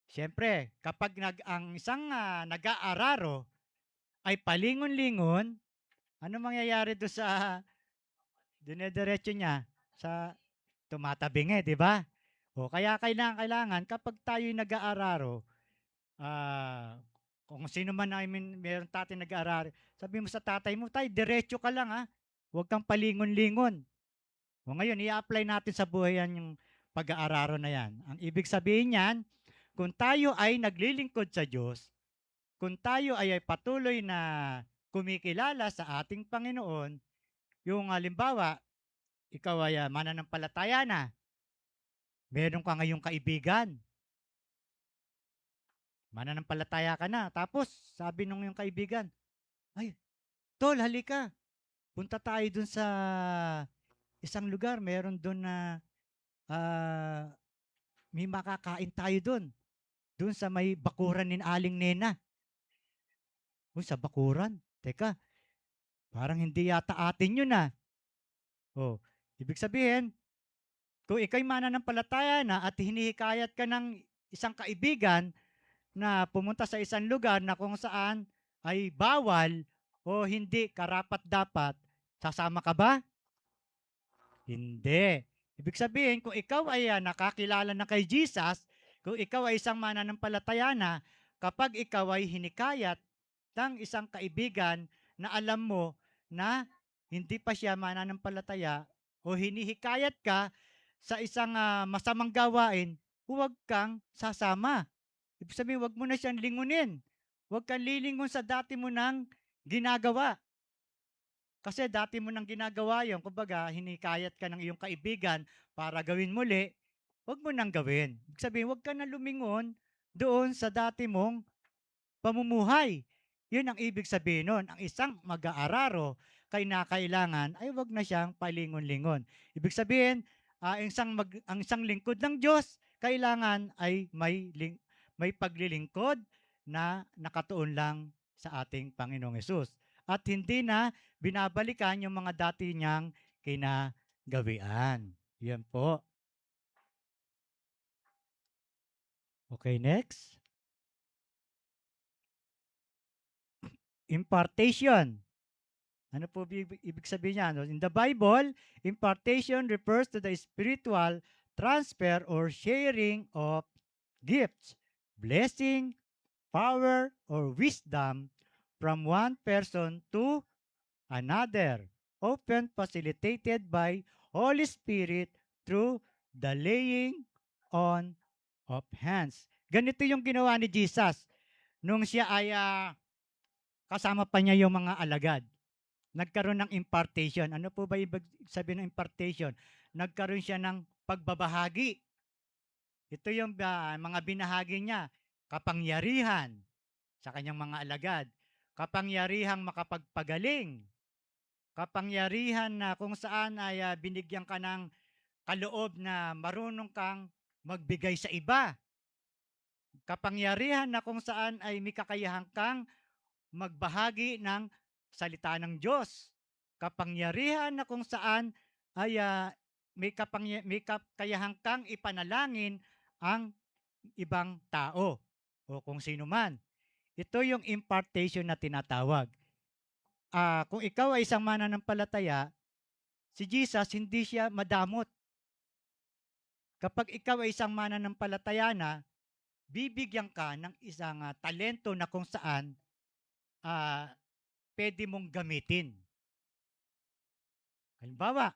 Siyempre, kapag ang isang nag-aararo ay palingon-lingon, ano mangyayari doon sa dinediretso niya? Sa tumatabing di ba? O kaya kailangan kapag tayo nag-aararo, kung sino man meron tatay nag-aararo, sabi mo sa tatay mo, tay, diretso ka lang huwag kang palingon-lingon. O ngayon, i-apply natin sa buhay yan yung pag-aararo na yan. Ang ibig sabihin yan, kung tayo ay naglilingkod sa Diyos, kung tayo ay patuloy na kumikilala sa ating Panginoon, yung halimbawa, ikaw ay mananampalataya na, meron ka ngayong kaibigan, mananampalataya ka na, tapos sabi nung yung kaibigan, ay, tol, halika, punta tayo dun sa isang lugar, meron dun na may makakain tayo dun sa may bakuran ni Aling Nena. Sa bakuran? Teka, parang hindi yata atin yun ibig sabihin, kung ikaw'y mananampalataya na at hinihikayat ka ng isang kaibigan na pumunta sa isang lugar na kung saan ay bawal o hindi karapat-dapat, sasama ka ba? Hindi. Ibig sabihin, kung ikaw ay nakakilala na kay Jesus, kung ikaw ay isang mananampalataya na, kapag ikaw ay hinikayat ng isang kaibigan na alam mo na hindi pa siya mananampalataya o hinihikayat ka sa isang masamang gawain, huwag kang sasama. Ibig sabihin, huwag mo na siyang lingunin. Huwag kang lilingon sa dati mo nang ginagawa. Kasi dati mo nang ginagawa yun, kumbaga, hinikayat ka ng iyong kaibigan para gawin muli, huwag mo nang gawin. Ibig sabihin, huwag ka na lumingon doon sa dati mong pamumuhay. Yun ang ibig sabihin nun. Ang isang mag-aararo kailangan ay huwag na siyang palingon-lingon. Ibig sabihin, ang isang lingkod ng Diyos, kailangan ay may paglilingkod na nakatuon lang sa ating Panginoong Hesus. At hindi na binabalikan yung mga dati niyang kinagawian. Yan po. Okay, next. Impartation. Ano po ibig sabihin niya? No? In the Bible, impartation refers to the spiritual transfer or sharing of gifts, blessing, power, or wisdom from one person to another, often facilitated by Holy Spirit through the laying on of hands. Ganito yung ginawa ni Jesus nung siya ay kasama pa niya yung mga alagad. Nagkaroon ng impartation. Ano po ba ibig sabihin ng impartation? Nagkaroon siya ng pagbabahagi. Ito yung mga binahagi niya. Kapangyarihan sa kanyang mga alagad. Kapangyarihang makapagpagaling. Kapangyarihan na kung saan ay binigyan ka ng kaloob na marunong kang magbigay sa iba. Kapangyarihan na kung saan ay may kakayahan kang magbahagi ng salita ng Diyos. Kapangyarihan na kung saan ay may kakayahan kang ipanalangin ang ibang tao o kung sino man. Ito yung impartation na tinatawag. Kung ikaw ay isang mananampalataya, si Jesus hindi siya madamot. Kapag ikaw ay isang mananampalataya na, bibigyan ka ng isang talento na kung saan pwede mong gamitin. Halimbawa,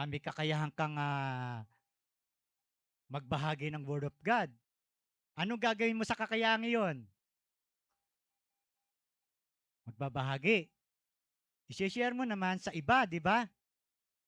may kakayahan kang magbahagi ng Word of God. Anong gagawin mo sa kakayahan ngayon? Magbabahagi. I-share mo naman sa iba, di ba?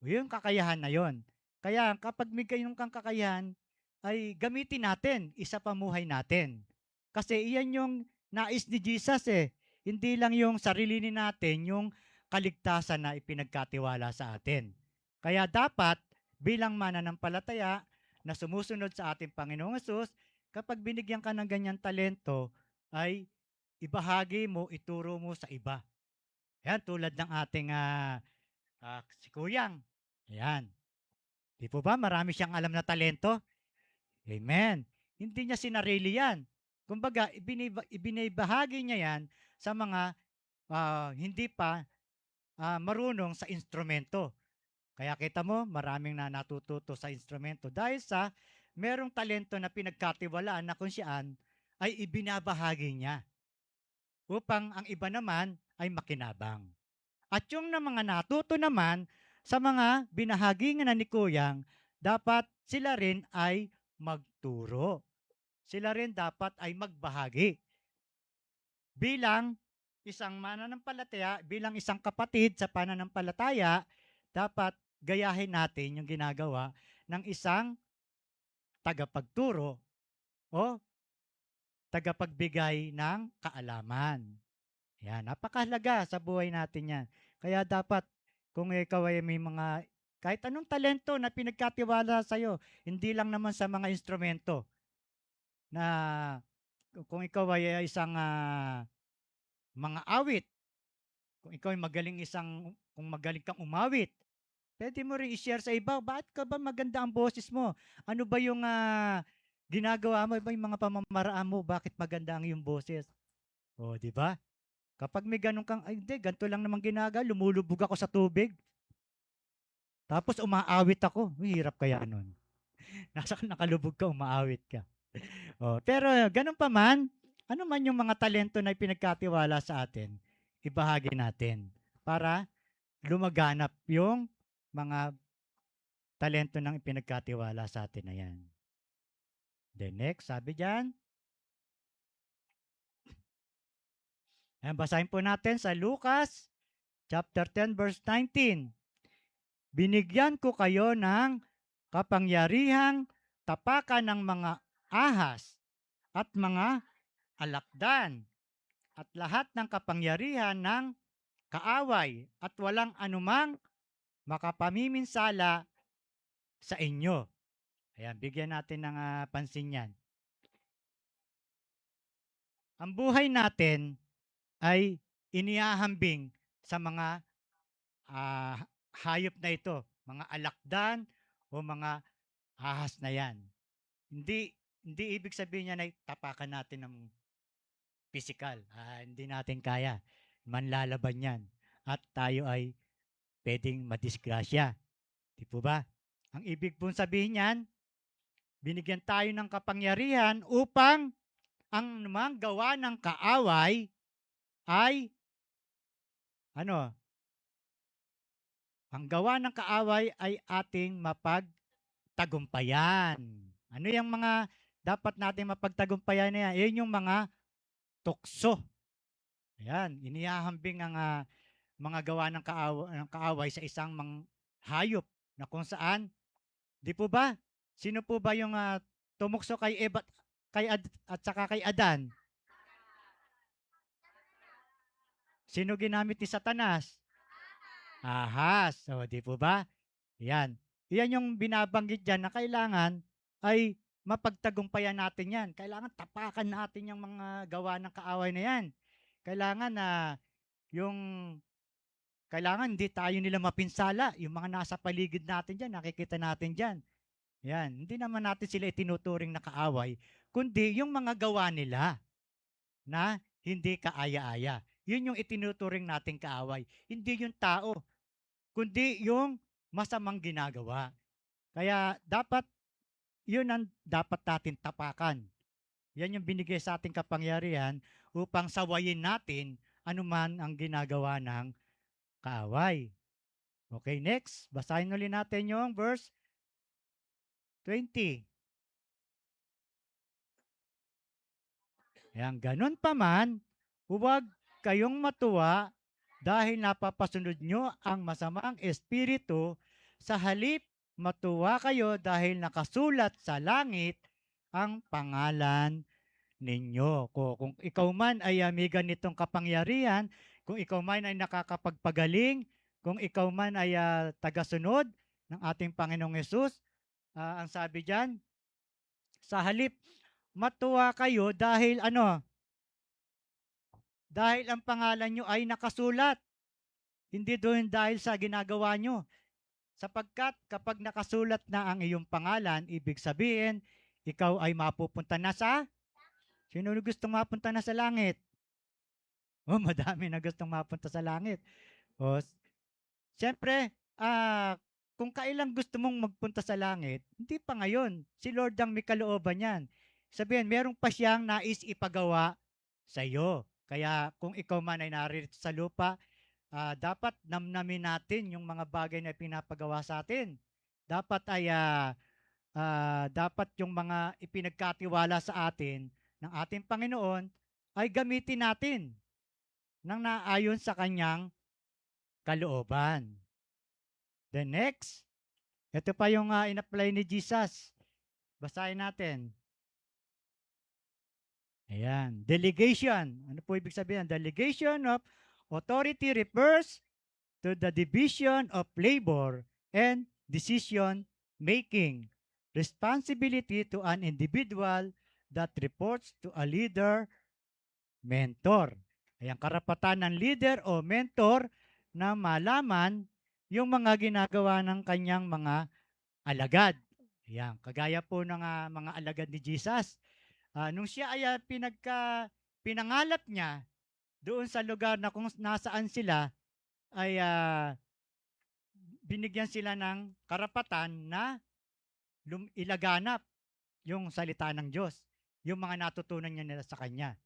O yung kakayahan na yon. Kaya kapag may ganyan kang kakayahan, ay gamitin natin, isa pamuhay natin. Kasi iyan yung nais ni Jesus eh. Hindi lang yung sarili natin, yung kaligtasan na ipinagkatiwala sa atin. Kaya dapat bilang mananampalataya na sumusunod sa ating Panginoong Hesus, kapag binigyan ka ng ganyan talento, ay ibahagi mo, ituro mo sa iba. Yan, tulad ng ating si Kuyang. Ayan. Di po ba marami siyang alam na talento? Amen. Hindi niya sinarili yan. Kumbaga, ibinibahagi niya yan sa mga hindi pa marunong sa instrumento. Kaya kita mo, maraming na natututo sa instrumento dahil sa merong talento na pinagkatiwalaan na kung siyaan ay ibinabahagi niya upang ang iba naman ay makinabang. At yung na mga natuto naman sa mga binahagi nga na ni Kuyang, dapat sila rin ay magturo. Sila rin dapat ay magbahagi. Bilang isang mananampalataya, bilang isang kapatid sa pananampalataya, dapat gayahin natin yung ginagawa ng isang tagapagturo o tagapagbigay ng kaalaman. Yan, napakahalaga sa buhay natin yan. Kaya dapat, kung ikaw ay may mga, kahit anong talento na pinagkatiwala sa'yo, hindi lang naman sa mga instrumento, na kung ikaw ay isang mga awit, kung ikaw ay kung magaling kang umawit, pwede mo rin i-share sa iba, bakit ka ba maganda ang boses mo? Ano ba yung ginagawa mo? Iba yung mga pamamaraan mo, bakit maganda ang iyong boses? O, di ba? Kapag may ganun kang, ay hindi, ganito lang naman ginagawa, lumulubog ako sa tubig. Tapos umaawit ako. Hirap kaya nun. Nasa nakalubog ka, umaawit ka. Pero ganun pa man, ano man yung mga talento na pinagkatiwala sa atin, ibahagi natin para lumaganap yung mga talento ng ipinagkatiwala sa atin na yan. Then next, sabi dyan, ayan, basahin po natin sa Lucas chapter 10 verse 19. Binigyan ko kayo ng kapangyarihang tapakan ng mga ahas at mga alakdan at lahat ng kapangyarihan ng kaaway at walang anumang makapamiminsala sa inyo. Ayan, bigyan natin ng pansin yan. Ang buhay natin ay inihahambing sa mga hayop na ito, mga alakdan o mga ahas na yan. Hindi ibig sabihin niya na tapakan natin ng physical. Hindi natin kaya. Manlalaban yan. At tayo ay pwedeng madisgrasya. Di po ba? Ang ibig pong sabihin niyan, binigyan tayo ng kapangyarihan upang ang mga gawa ng kaaway ay ano? Ang gawa ng kaaway ay ating mapagtagumpayan. Ano yung mga dapat nating mapagtagumpayan na yan? Yun yung mga tukso. Ayan, inihahambing ang mga gawa ng kaaway sa isang hayop na kung saan, di po ba? Sino po ba yung tumukso kay Eva at saka kay Adan? Sino ginamit ni Satanas? Ahas. O, di po ba? Yan. Yan yung binabanggit dyan na kailangan ay mapagtagumpayan natin yan. Kailangan tapakan natin yung mga gawa ng kaaway na yan. Kailangan kailangan hindi tayo nila mapinsala. Yung mga nasa paligid natin dyan, nakikita natin dyan. Yan. Hindi naman natin sila itinuturing na kaaway, kundi yung mga gawa nila na hindi kaaya-aya. Yun yung itinuturing nating kaaway. Hindi yung tao, kundi yung masamang ginagawa. Kaya yun ang dapat natin tapakan. Yan yung binigay sa ating kapangyarihan upang sawayin natin anuman ang ginagawa ng kaaway. Okay, next. Basahin ulit natin yung verse 20. Yan, ganun pa man, huwag kayong matuwa dahil napapasunod nyo ang masamang espiritu. Sa halip, matuwa kayo dahil nakasulat sa langit ang pangalan ninyo. Kung ikaw man ay may ganitong kapangyarihan, kung ikaw man ay nakakapagpagaling, kung ikaw man ay tagasunod ng ating Panginoong Yesus, ang sabi diyan, sa halip, matuwa kayo dahil dahil ang pangalan nyo ay nakasulat. Hindi doon dahil sa ginagawa nyo. Sapagkat kapag nakasulat na ang iyong pangalan, ibig sabihin, ikaw ay mapupunta na sa? Sino gustong mapunta na sa langit? Madami na gustong mapunta sa langit. Siyempre, kung kailan gusto mong magpunta sa langit, hindi pa ngayon. Si Lord ang may kalooban yan. Sabihin, merong pa siyang nais ipagawa sa iyo. Kaya kung ikaw man ay narito sa lupa, dapat namnamin natin yung mga bagay na pinapagawa sa atin. Dapat dapat yung mga ipinagkatiwala sa atin ng ating Panginoon ay gamitin natin nang naayon sa kanyang kalooban. The next, ito pa yung in-apply ni Jesus. Basahin natin. Ayan. Delegation. Ano po ibig sabihin? Delegation of authority refers to the division of labor and decision making. Responsibility to an individual that reports to a leader, mentor. Ayan, karapatan ng leader o mentor na malaman yung mga ginagawa ng kanyang mga alagad. Ayan, kagaya po ng mga alagad ni Jesus. Nung siya ay pinangalap niya doon sa lugar na kung nasaan sila, ay binigyan sila ng karapatan na ilaganap yung salita ng Diyos, yung mga natutunan niya nila sa Kanya.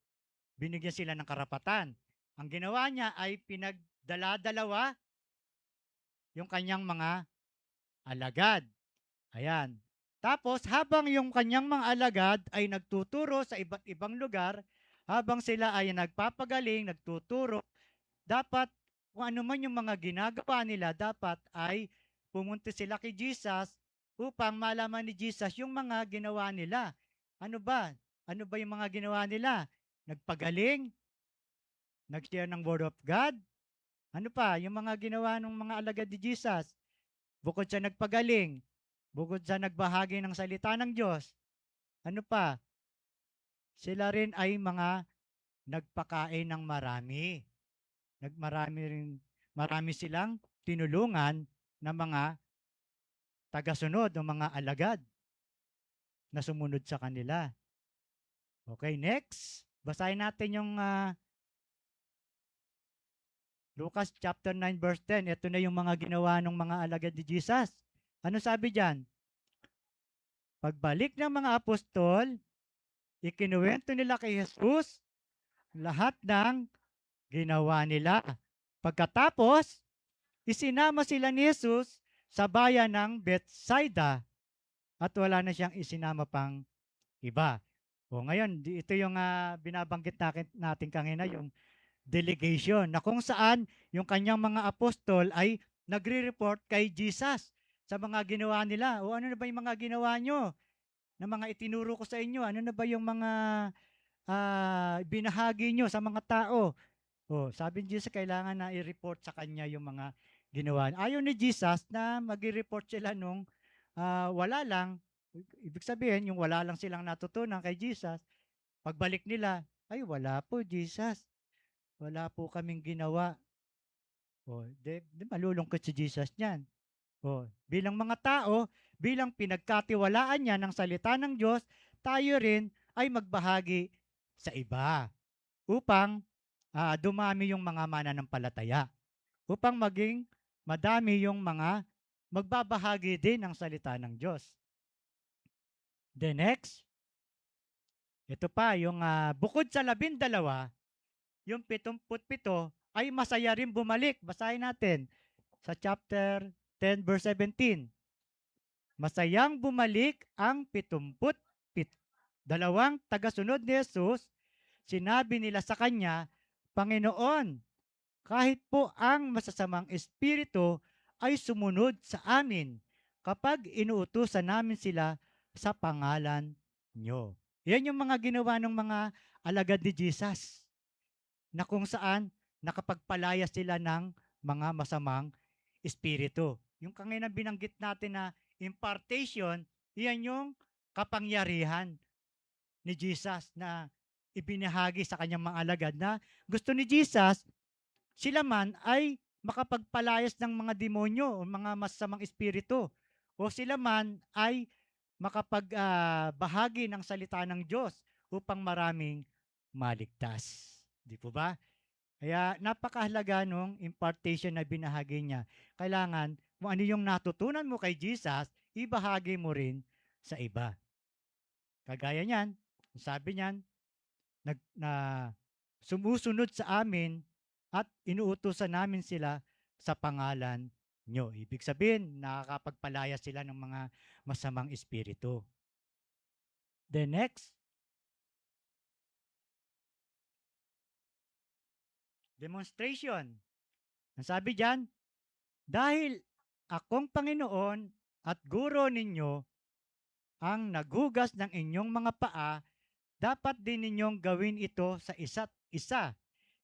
Binigyan sila ng karapatan. Ang ginawa niya ay pinagdala-dalawa yung kanyang mga alagad. Ayan. Tapos, habang yung kanyang mga alagad ay nagtuturo sa iba't ibang lugar, habang sila ay nagpapagaling, nagtuturo, dapat, kung ano man yung mga ginagawa nila, dapat ay pumunta sila kay Jesus upang malaman ni Jesus yung mga ginawa nila. Ano ba? Ano ba yung mga ginawa nila? Nagpagaling? Nag-share ng Word of God? Ano pa? Yung mga ginawa ng mga alagad ni Jesus? Bukod sa nagpagaling, bukod sa nagbahagi ng salita ng Diyos, ano pa? Sila rin ay mga nagpakain ng marami. Marami silang tinulungan ng mga tagasunod, ng mga alagad na sumunod sa kanila. Okay, next. Basahin natin yung Lucas chapter 9 verse 10. Ito na yung mga ginawa ng mga alagad ni Jesus. Ano sabi diyan? Pagbalik ng mga apostol, ikinuwento nila kay Jesus lahat ng ginawa nila. Pagkatapos, isinama sila ni Jesus sa bayan ng Bethsaida at wala na siyang isinama pang iba. O ngayon, ito yung binabanggit natin kanina, yung delegation na kung saan yung kanyang mga apostol ay nagre-report kay Jesus sa mga ginawa nila. O ano na ba yung mga ginawa nyo? Na mga itinuro ko sa inyo? Ano na ba yung mga binahagi nyo sa mga tao? O, sabi ni Jesus, kailangan na i-report sa kanya yung mga ginawa. Ayaw ni Jesus na mag-report sila nung wala lang. Ibig sabihin, yung wala lang silang natutunan kay Jesus, pagbalik nila, ay wala po Jesus. Wala po kaming ginawa. O, di malulungkot si Jesus niyan. O, bilang mga tao, bilang pinagkatiwalaan niya ng salita ng Diyos, tayo rin ay magbahagi sa iba upang dumami yung mga mananampalataya. Upang maging madami yung mga magbabahagi din ng salita ng Diyos. The next, ito pa, yung bukod sa 12, yung 77 ay masaya rin bumalik. Basahin natin sa chapter 10 verse 17. Masayang bumalik ang 72 tagasunod ni Jesus. Sinabi nila sa kanya, Panginoon, kahit po ang masasamang espiritu ay sumunod sa amin kapag inuutusan namin sila sa pangalan nyo. Yan yung mga ginawa ng mga alagad ni Jesus na kung saan nakapagpalaya sila ng mga masamang espiritu. Yung kanina binanggit natin na impartation, yan yung kapangyarihan ni Jesus na ibinahagi sa kanyang mga alagad na gusto ni Jesus, sila man ay makapagpalayas ng mga demonyo o mga masamang espiritu. O sila man ay makapagbahagi ng salita ng Diyos upang maraming maligtas. Di po ba? Kaya napakahalaga nung impartation na binahagi niya. Kailangan kung ano yung natutunan mo kay Jesus, ibahagi mo rin sa iba. Kagaya niyan, sabi niyan, sumusunod sa amin at inuutosan namin sila sa pangalan nyo. Ibig sabihin, nakakapagpalaya sila ng mga masamang espiritu. The next, demonstration. Ang sabi diyan, dahil akong Panginoon at guro ninyo ang naghugas ng inyong mga paa, dapat din ninyong gawin ito sa isa't isa.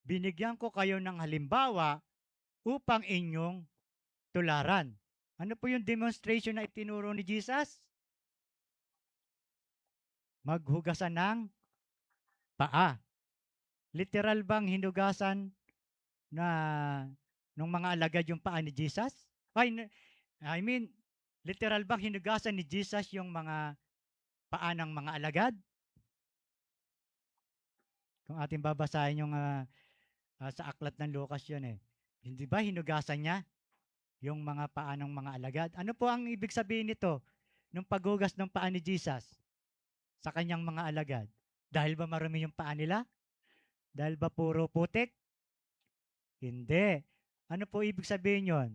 Binigyan ko kayo ng halimbawa upang inyong tularan. Ano po yung demonstration na itinuro ni Jesus? Maghugasan ng paa. Literal bang hinugasan na nung mga alagad yung paa ni Jesus? Literal bang hinugasan ni Jesus yung mga paa ng mga alagad? Kung ating babasahin yung sa aklat ng Lucas yun Hindi ba hinugasan niya yung mga paa ng mga alagad? Ano po ang ibig sabihin nito nung paghugas ng paa ni Jesus sa kanyang mga alagad? Dahil ba marami yung paa nila? Dahil ba puro putik? Hindi. Ano po ibig sabihin yon?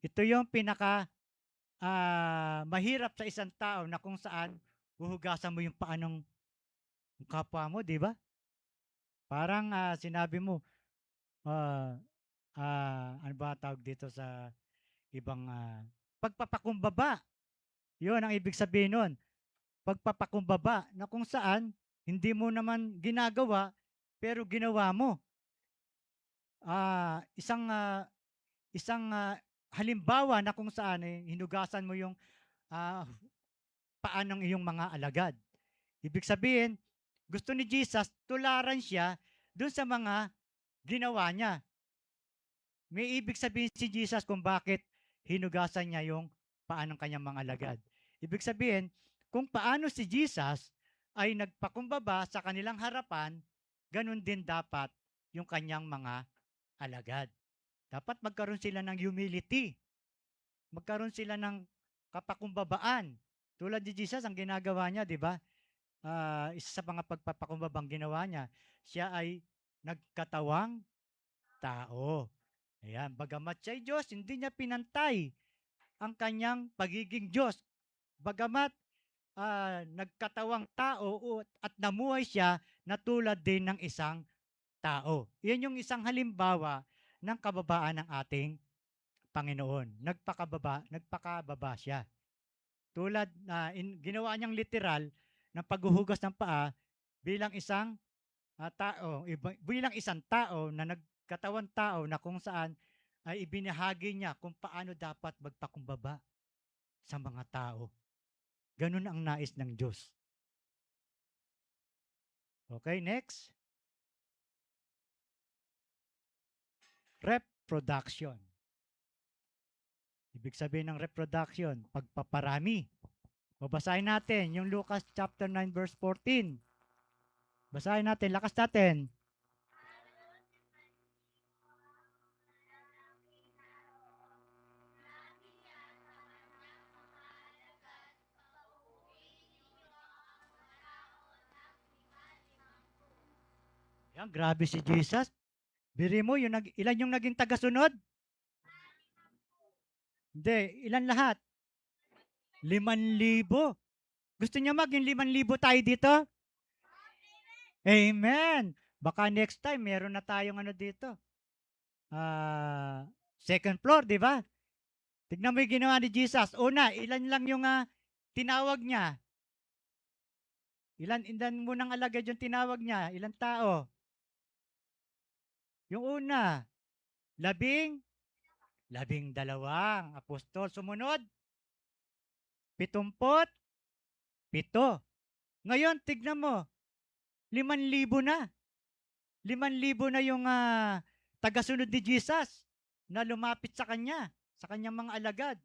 Ito yung pinaka mahirap sa isang tao na kung saan huhugasan mo yung paa ng kapwa mo, di ba? Parang sinabi mo, ano ba tawag dito sa ibang pagpapakumbaba. Yun ang ibig sabihin nun. Pagpapakumbaba na kung saan hindi mo naman ginagawa pero ginawa mo. Isang halimbawa na kung saan hinugasan mo yung paa ng iyong mga alagad. Ibig sabihin, gusto ni Jesus, tularan siya dun sa mga ginawa niya. May ibig sabihin si Jesus kung bakit hinugasan niya yung paa ng kanyang mga alagad. Ibig sabihin, kung paano si Jesus ay nagpakumbaba sa kanilang harapan, ganun din dapat yung kanyang mga alagad. Dapat magkaroon sila ng humility. Magkaroon sila ng kapakumbabaan. Tulad ni Jesus, ang ginagawa niya, di ba? Isa sa mga pagpapakumbabang ginawa niya, siya ay nagkatawang tao. Ayan, bagamat siya ay Diyos, hindi niya pinantay ang kanyang pagiging Diyos. Bagamat nagkatawang tao at namuhay siya na tulad din ng isang tao. Iyan yung isang halimbawa ng kababaan ng ating Panginoon. Nagpakababa siya. Tulad na ginawa niyang literal ng paghuhugas ng paa bilang isang bilang isang tao na nagkatawan tao na kung saan ay ibinahagi niya kung paano dapat magpakumbaba sa mga tao. Ganun ang nais ng Diyos. Okay, next. Reproduction. Ibig sabihin ng reproduction, pagpaparami. O basahin natin yung Lucas chapter 9 verse 14. Basahin natin, lakas natin. Yan, grabe si Jesus. Biri mo, ilan yung naging tagasunod? Hindi, ilan lahat? 5,000. Gusto niya maging 5,000 tayo dito? Amen. Baka next time, meron na tayong dito. Second floor, di ba? Tignan mo yung ginawa ni Jesus. Una, ilan lang yung tinawag niya? Ilan mo nang alagad yung tinawag niya? Ilan tao? Yung una, 12 apostol. Sumunod, 77. Ngayon, tignan mo, 5,000 na. 5,000 na yung tagasunod ni Jesus na lumapit sa kanya, sa kanyang mga alagad.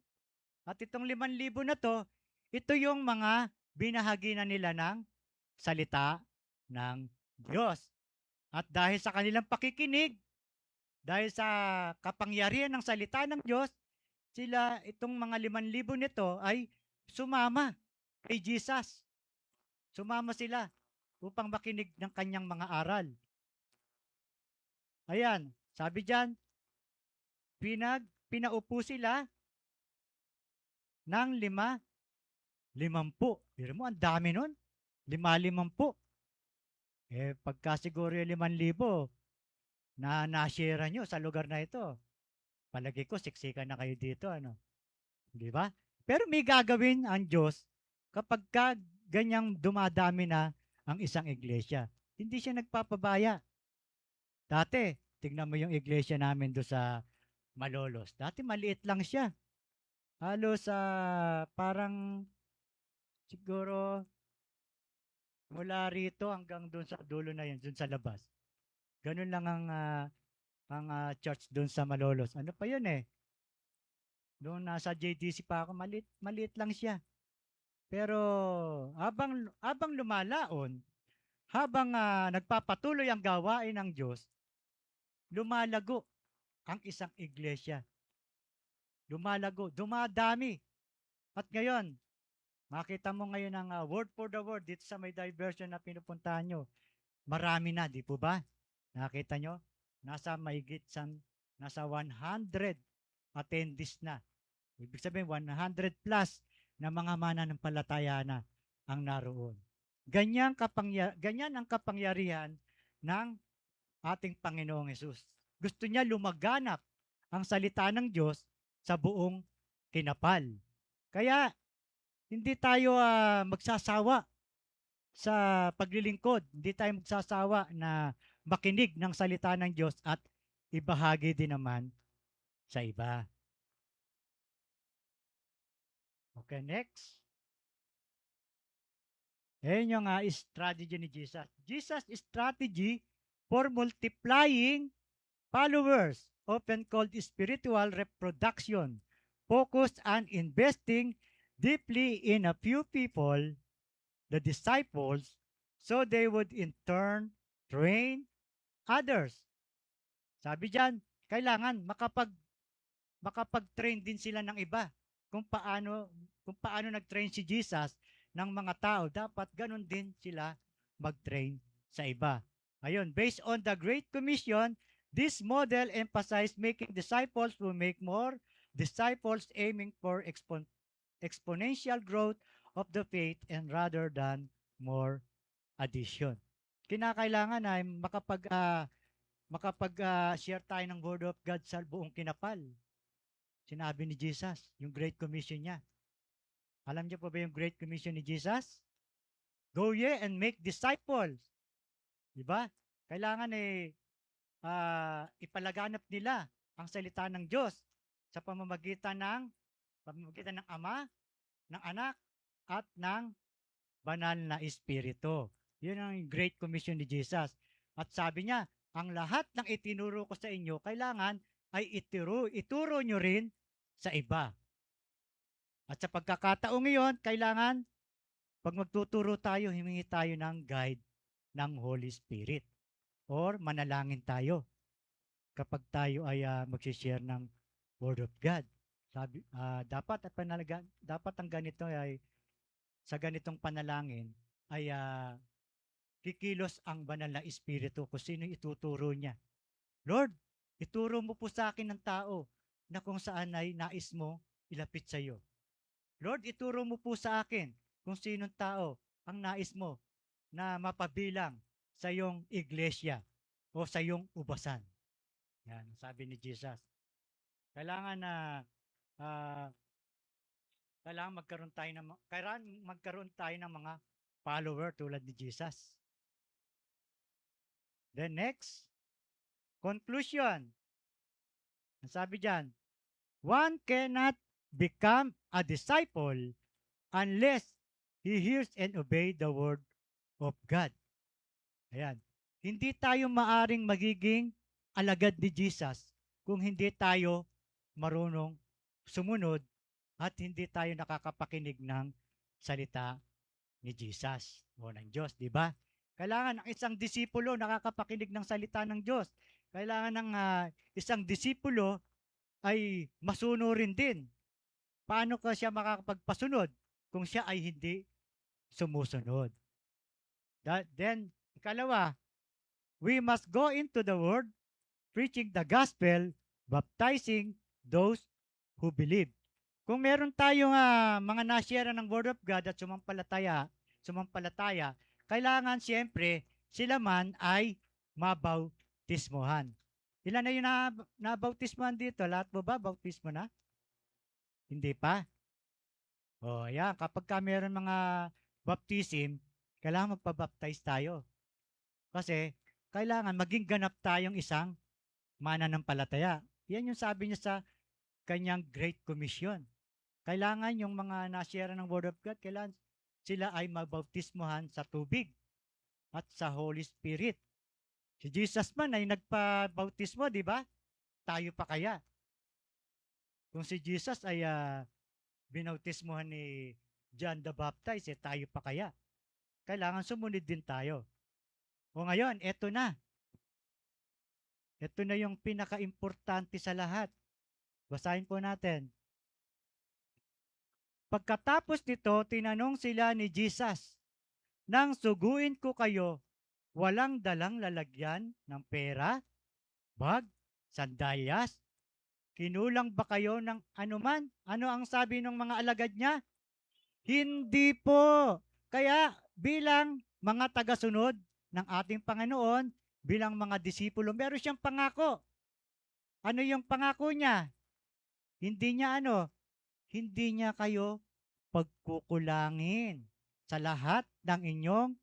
At itong 5,000 na to, ito yung mga binahagi na nila ng salita ng Diyos. At dahil sa kanilang pakikinig, dahil sa kapangyarihan ng salita ng Diyos, itong mga 5,000 nito ay sumama kay Jesus. Sumama sila upang makinig ng kanyang mga aral. Ayan, sabi diyan, pinaupo sila ng 50. Pero mo, ang dami nun. 50. Pagka siguro yung 5,000 na nashare nyo sa lugar na ito, palagi ko, siksikan na kayo dito, Di ba? Pero may gagawin ang Diyos kapag ganyang dumadami na ang isang iglesia. Hindi siya nagpapabaya. Dati, tignan mo yung iglesia namin do sa Malolos. Dati maliit lang siya. Halos parang siguro mula rito hanggang doon sa dulo na yun, doon sa labas. Ganun lang ang church doon sa Malolos. Ano pa yun Doon nasa JDC pa ako, maliit lang siya. Pero habang lumalaon, habang nagpapatuloy ang gawain ng Diyos, lumalago ang isang iglesia. Lumalago, dumadami. At ngayon, makita mo ngayon ang word for the word dito sa may diversion na pinupuntahan nyo. Marami na, di po ba? Nakita nyo? Nasa 100 attendees na. Ibig sabihin, 100 plus na mga mananampalataya na ang naroon. Ganyan ang kapangyarihan ng ating Panginoong Hesus. Gusto niya lumaganap ang salita ng Diyos sa buong kinapal. Kaya, hindi tayo magsasawa sa paglilingkod. Hindi tayo magsasawa na makinig ng salita ng Diyos at ibahagi din naman sa iba. Okay, next. Ayan yung strategy ni Jesus. Jesus' strategy for multiplying followers, often called spiritual reproduction, focused on investing deeply in a few people, the disciples, so they would in turn train others. Sabi diyan, kailangan makapag-train din sila ng iba. Kung paano nag-train si Jesus ng mga tao, dapat ganun din sila mag-train sa iba. Ayun, based on the Great Commission, this model emphasized making disciples who make more disciples, aiming for exponential growth of the faith and rather than more addition. Kinakailangan ay makapag-share tayo ng Word of God sa buong kinapal. Sinabi ni Jesus, yung Great Commission niya. Alam niyo po ba yung Great Commission ni Jesus? Go ye and make disciples. Diba? Kailangan ipalaganap nila ang salita ng Diyos sa pamamagitan ng Ama, ng Anak, at ng Banal na Espiritu. Yun ang Great Commission ni Jesus. At sabi niya, ang lahat ng itinuro ko sa inyo, kailangan ay ituro nyo rin sa iba. At sa pagkakataong iyon, kailangan, pag magtuturo tayo, himingi tayo ng guide ng Holy Spirit. Or manalangin tayo kapag tayo ay mag-share ng Word of God. Sabi, dapat ang ganito ay, sa ganitong panalangin, ay kikilos ang Banal na Espiritu kung sino ituturo niya. Lord, ituro mo po sa akin ng tao na kung saan ay nais mo ilapit sa iyo. Lord, ituro mo po sa akin kung sinong tao ang nais mo na mapabilang sa iyong iglesia o sa iyong ubasan. Yan, sabi ni Jesus. Kailangan magkaroon tayo ng mga follower tulad ni Jesus. Then next, conclusion. Ang sabi diyan, one cannot become a disciple unless he hears and obey the word of God. Ayan. Hindi tayo maaring magiging alagad ni Jesus kung hindi tayo marunong sumunod at hindi tayo nakakapakinig ng salita ni Jesus o ng Diyos, di ba? Kailangan ng isang disipulo nakakapakinig ng salita ng Diyos. Kailangan ng isang disipulo ay masunurin din. Paano ka siya makakapagpasunod kung siya ay hindi sumusunod? Then, ikalawa, we must go into the world, preaching the gospel, baptizing those who believe. Kung meron tayong mga na-share ng Word of God at sumampalataya, kailangan siyempre sila man ay mabautismohan. Ilan na yung nabautismohan dito? Lahat mo ba bautismo na? Hindi pa? O, yan. Kapag meron mga baptism, kailangan magpabaptize tayo. Kasi, kailangan maging ganap tayong isang mananampalataya. Yan yung sabi niya sa kanyang Great Commission. Kailangan yung mga na-share ng Word of God, kailangan sila ay mabautismohan sa tubig at sa Holy Spirit. Si Jesus man ay nagpabautismo, di ba? Tayo pa kaya? Kung si Jesus ay binautismohan ni John the Baptist, tayo pa kaya? Kailangan sumunod din tayo. O ngayon, eto na. Ito na yung pinaka-importante sa lahat. Basahin po natin. Pagkatapos nito, tinanong sila ni Jesus, nang suguin ko kayo, walang dalang lalagyan ng pera, bag, sandalyas, kinulang ba kayo ng anuman? Ano ang sabi ng mga alagad niya? Hindi po. Kaya bilang mga tagasunod ng ating Panginoon, bilang mga disipulo, meron siyang pangako. Ano yung pangako niya? Hindi niya kayo pagkukulangin sa lahat ng inyong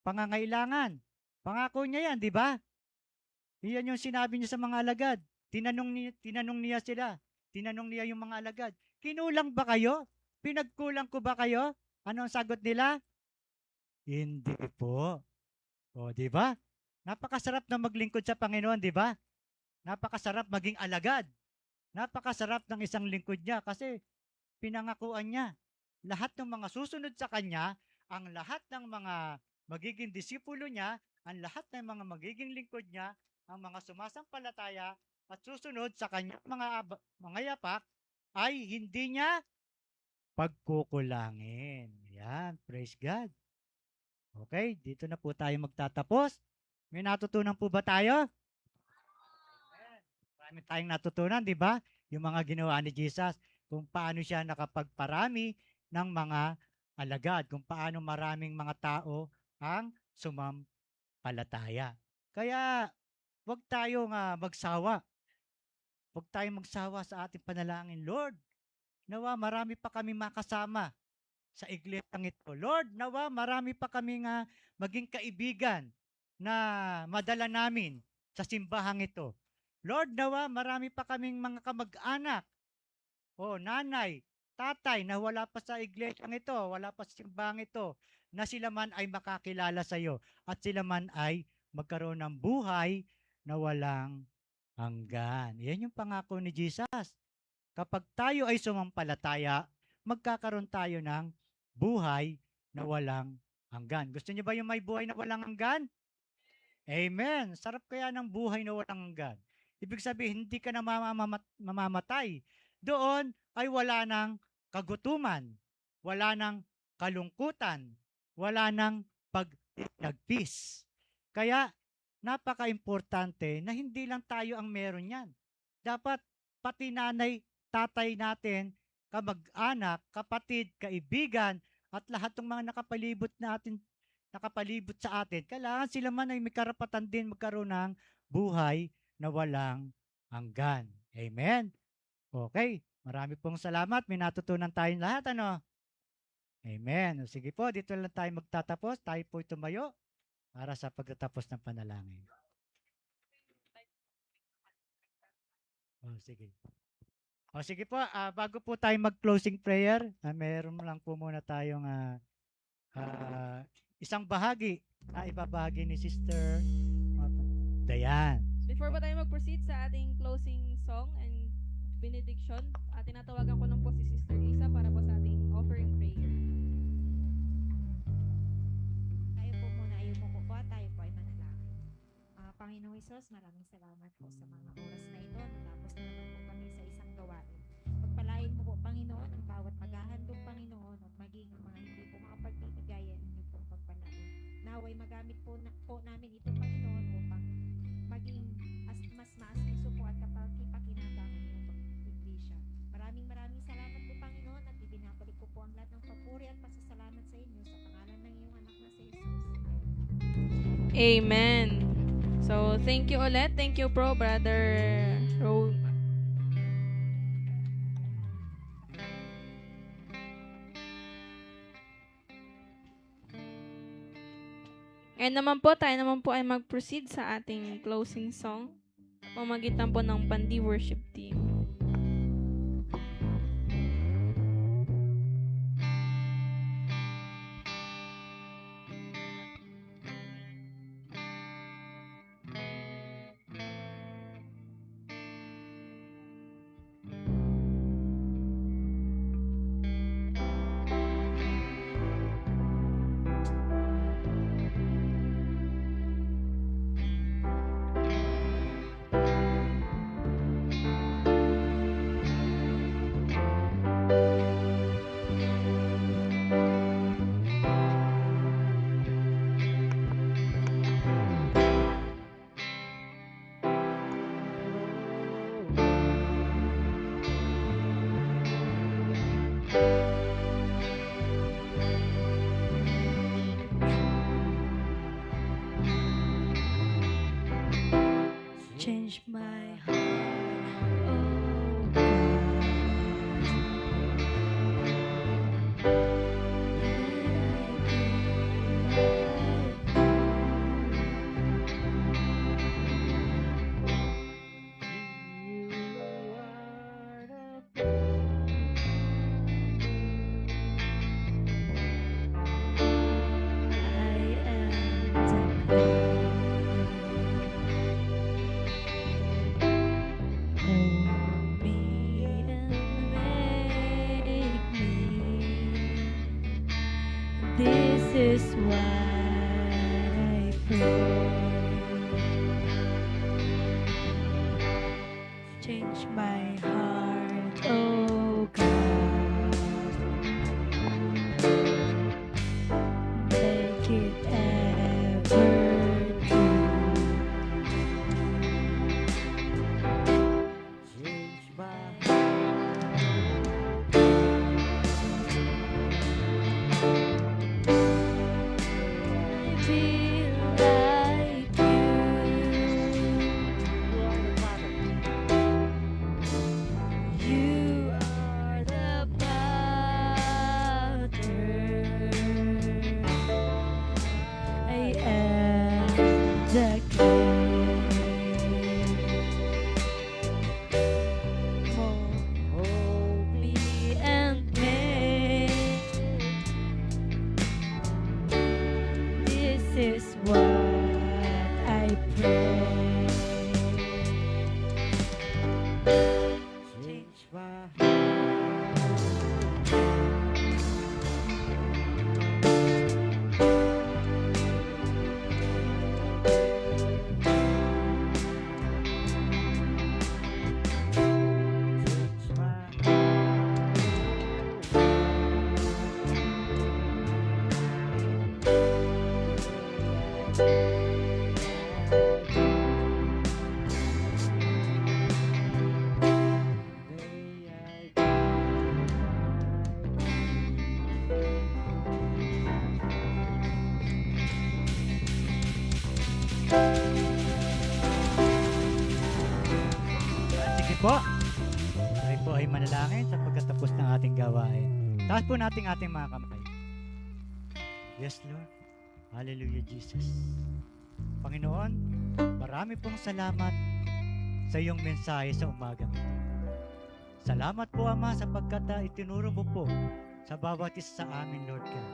pangangailangan. Pangako niya yan, di ba? Iyan yung sinabi niya sa mga alagad. Tinanong niya yung mga alagad, kinulang ba kayo? Pinagkulang ko ba kayo? Ano ang sagot nila? Hindi po. O, di ba? Napakasarap na maglingkod sa Panginoon, di ba? Napakasarap maging alagad. Napakasarap ng isang lingkod niya kasi pinangakuan niya. Lahat ng mga susunod sa kanya, ang lahat ng mga magiging disipulo niya, ang lahat ng mga magiging lingkod niya, ang mga sumasampalataya at susunod sa kanya mga yapak ay hindi niya pagkukulangin. Yan, praise God. Okay, dito na po tayo magtatapos. May natutunan po ba tayo? Amen. Marami tayong natutunan, di ba? Yung mga ginawa ni Jesus, kung paano siya nakapagparami ng mga alagad, kung paano maraming mga tao ang sumampalataya. Kaya, huwag tayong magsawa. Huwag tayong magsawa sa ating panalangin. Lord, nawa marami pa kami makasama sa iglesang ito. Lord, nawa marami pa kami maging kaibigan na madala namin sa simbahang ito. Lord, nawa marami pa kaming mga kamag-anak o nanay, tatay na wala pa sa iglesang ito, wala pa sa simbahang ito, na sila man ay makakilala sa iyo at sila man ay magkaroon ng buhay na walang hanggan. Yan yung pangako ni Jesus. Kapag tayo ay sumampalataya, magkakaroon tayo ng buhay na walang hanggan. Gusto niyo ba yung may buhay na walang hanggan? Amen. Sarap kaya ng buhay na walang hanggan. Ibig sabihin, hindi ka na mamamatay. Doon ay wala ng kagutuman, wala ng kalungkutan, wala ng pagnagpis. Kaya, napaka-importante na hindi lang tayo ang meron yan. Dapat pati nanay, tatay natin, kamag-anak, kapatid, kaibigan, at lahat ng mga nakapalibot sa atin, kailangan sila man ay may karapatan din magkaroon ng buhay na walang hanggan. Amen? Okay, marami pong salamat. May natutunan tayong lahat, ano? Amen. Sige po, dito lang tayo magtatapos. Tayo po tumayo para sa pagtatapos ng panalangin. Sige. Sige po, bago po tayo mag-closing prayer, meron lang po muna tayong isang bahagi na ibabahagi ni Sister Dayan. Before ba tayo mag-proceed sa ating closing song and benediction, tinatawagan ko lang po si Sister Lisa para po sa ating offering prayer. Tayo po muna ay umuko po, tayo po ay manalangin. Panginoong Hesus, maraming salamat po sa mga oras na ito. Natapos na naman po kami sa isang gawain. Pagpalain mo po, Panginoon, ang bawat maghahandog, Panginoon, at maging mga hindi po makapagbibigay ang inyong pong pagpalain. Naway magamit po namin ito, Panginoon, upang maging mas maasmiso po at kapag-ipakinabangan ng iglesia. Maraming salamat po, Panginoon, at ibinabalik ko po ang lahat ng papuri at pasasalamat sa inyo sa pangalan ng iyong anak na si Jesus. Amen. So, thank you ulit. Thank you, Brother Ro. And tayo naman po ay mag-proceed sa ating closing song. Pamagitan po ng Pandi Worship Team. Change my heart, oh I am tempted. Change my heart, oh God. Make it ever true. Change my I feel like you are the Father. I am the clay. Mold me and make. This is what I pray. change my change my May I Sige po. Tayo po ay manalangin sa pagkatapos ng ating gawain. Taas po natin ating mga kamay. Yes, Lord. Hallelujah, Jesus. Panginoon, marami pong salamat sa iyong mensahe sa umagang ito. Salamat po, Ama, sapagkat itinuro mo po sa bawat isa sa amin, Lord God,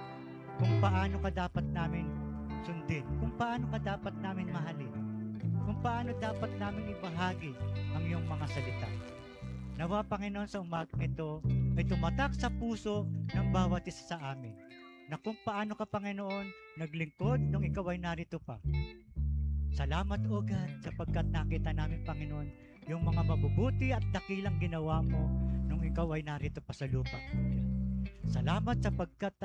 kung paano ka dapat namin sundin, kung paano ka dapat namin mahalin, kung paano dapat namin ibahagi ang iyong mga salita. Nawa, Panginoon, sa umagang ito ay tumatak sa puso ng bawat isa sa amin na kung paano ka, Panginoon, naglingkod nung ikaw ay narito pa. Salamat, O God, sapagkat nakita namin, Panginoon, yung mga mabubuti at dakilang ginawa mo nung ikaw ay narito pa sa lupa, Lord God. Salamat sapagkat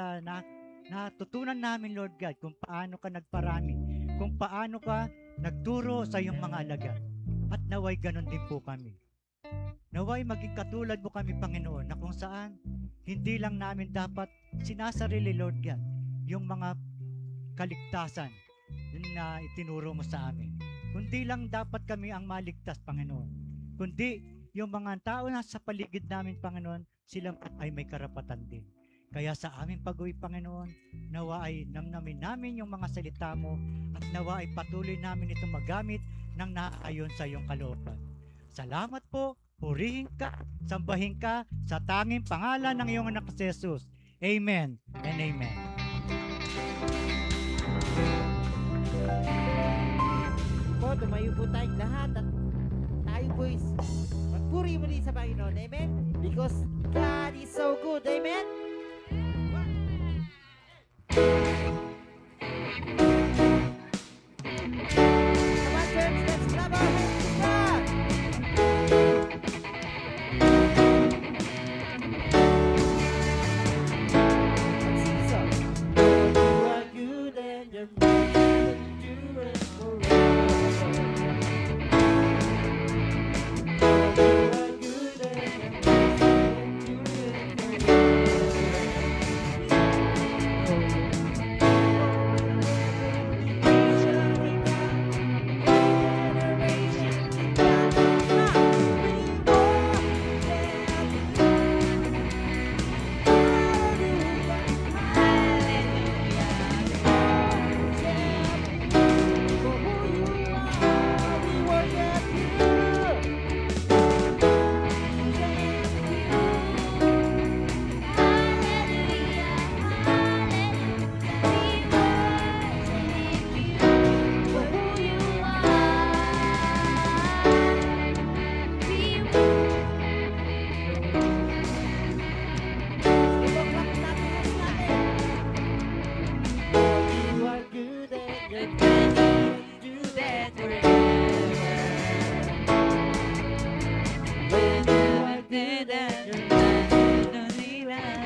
natutunan namin, Lord God, kung paano ka nagparami, kung paano ka nagturo sa iyong mga alagad. At naway ganon din po kami. Naway maging katulad mo kami, Panginoon, na kung saan hindi lang namin dapat sinasarili, Lord God, yung mga kaligtasan na itinuro mo sa amin. Kundi lang dapat kami ang maligtas, Panginoon. Kundi yung mga tao na sa paligid namin, Panginoon, sila ay may karapatan din. Kaya sa aming pag-uwi, Panginoon, nawa ay namnamin namin yung mga salita mo at nawa ay patuloy namin ito magamit ng naayon sa iyong kalooban. Salamat po, purihin ka, sambahin ka sa tanging pangalan ng iyong anak si Jesus. Amen and amen. Po, tumayo po tayong lahat at tayo po magpuri muli sa Panginoon. Amen? Because God is so good. Amen? Come on, church. Let's clap our hands to God. Let's sing this song. You are good and your mercy endureth forever. You are good and your mercy endureth forever.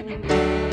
Amen.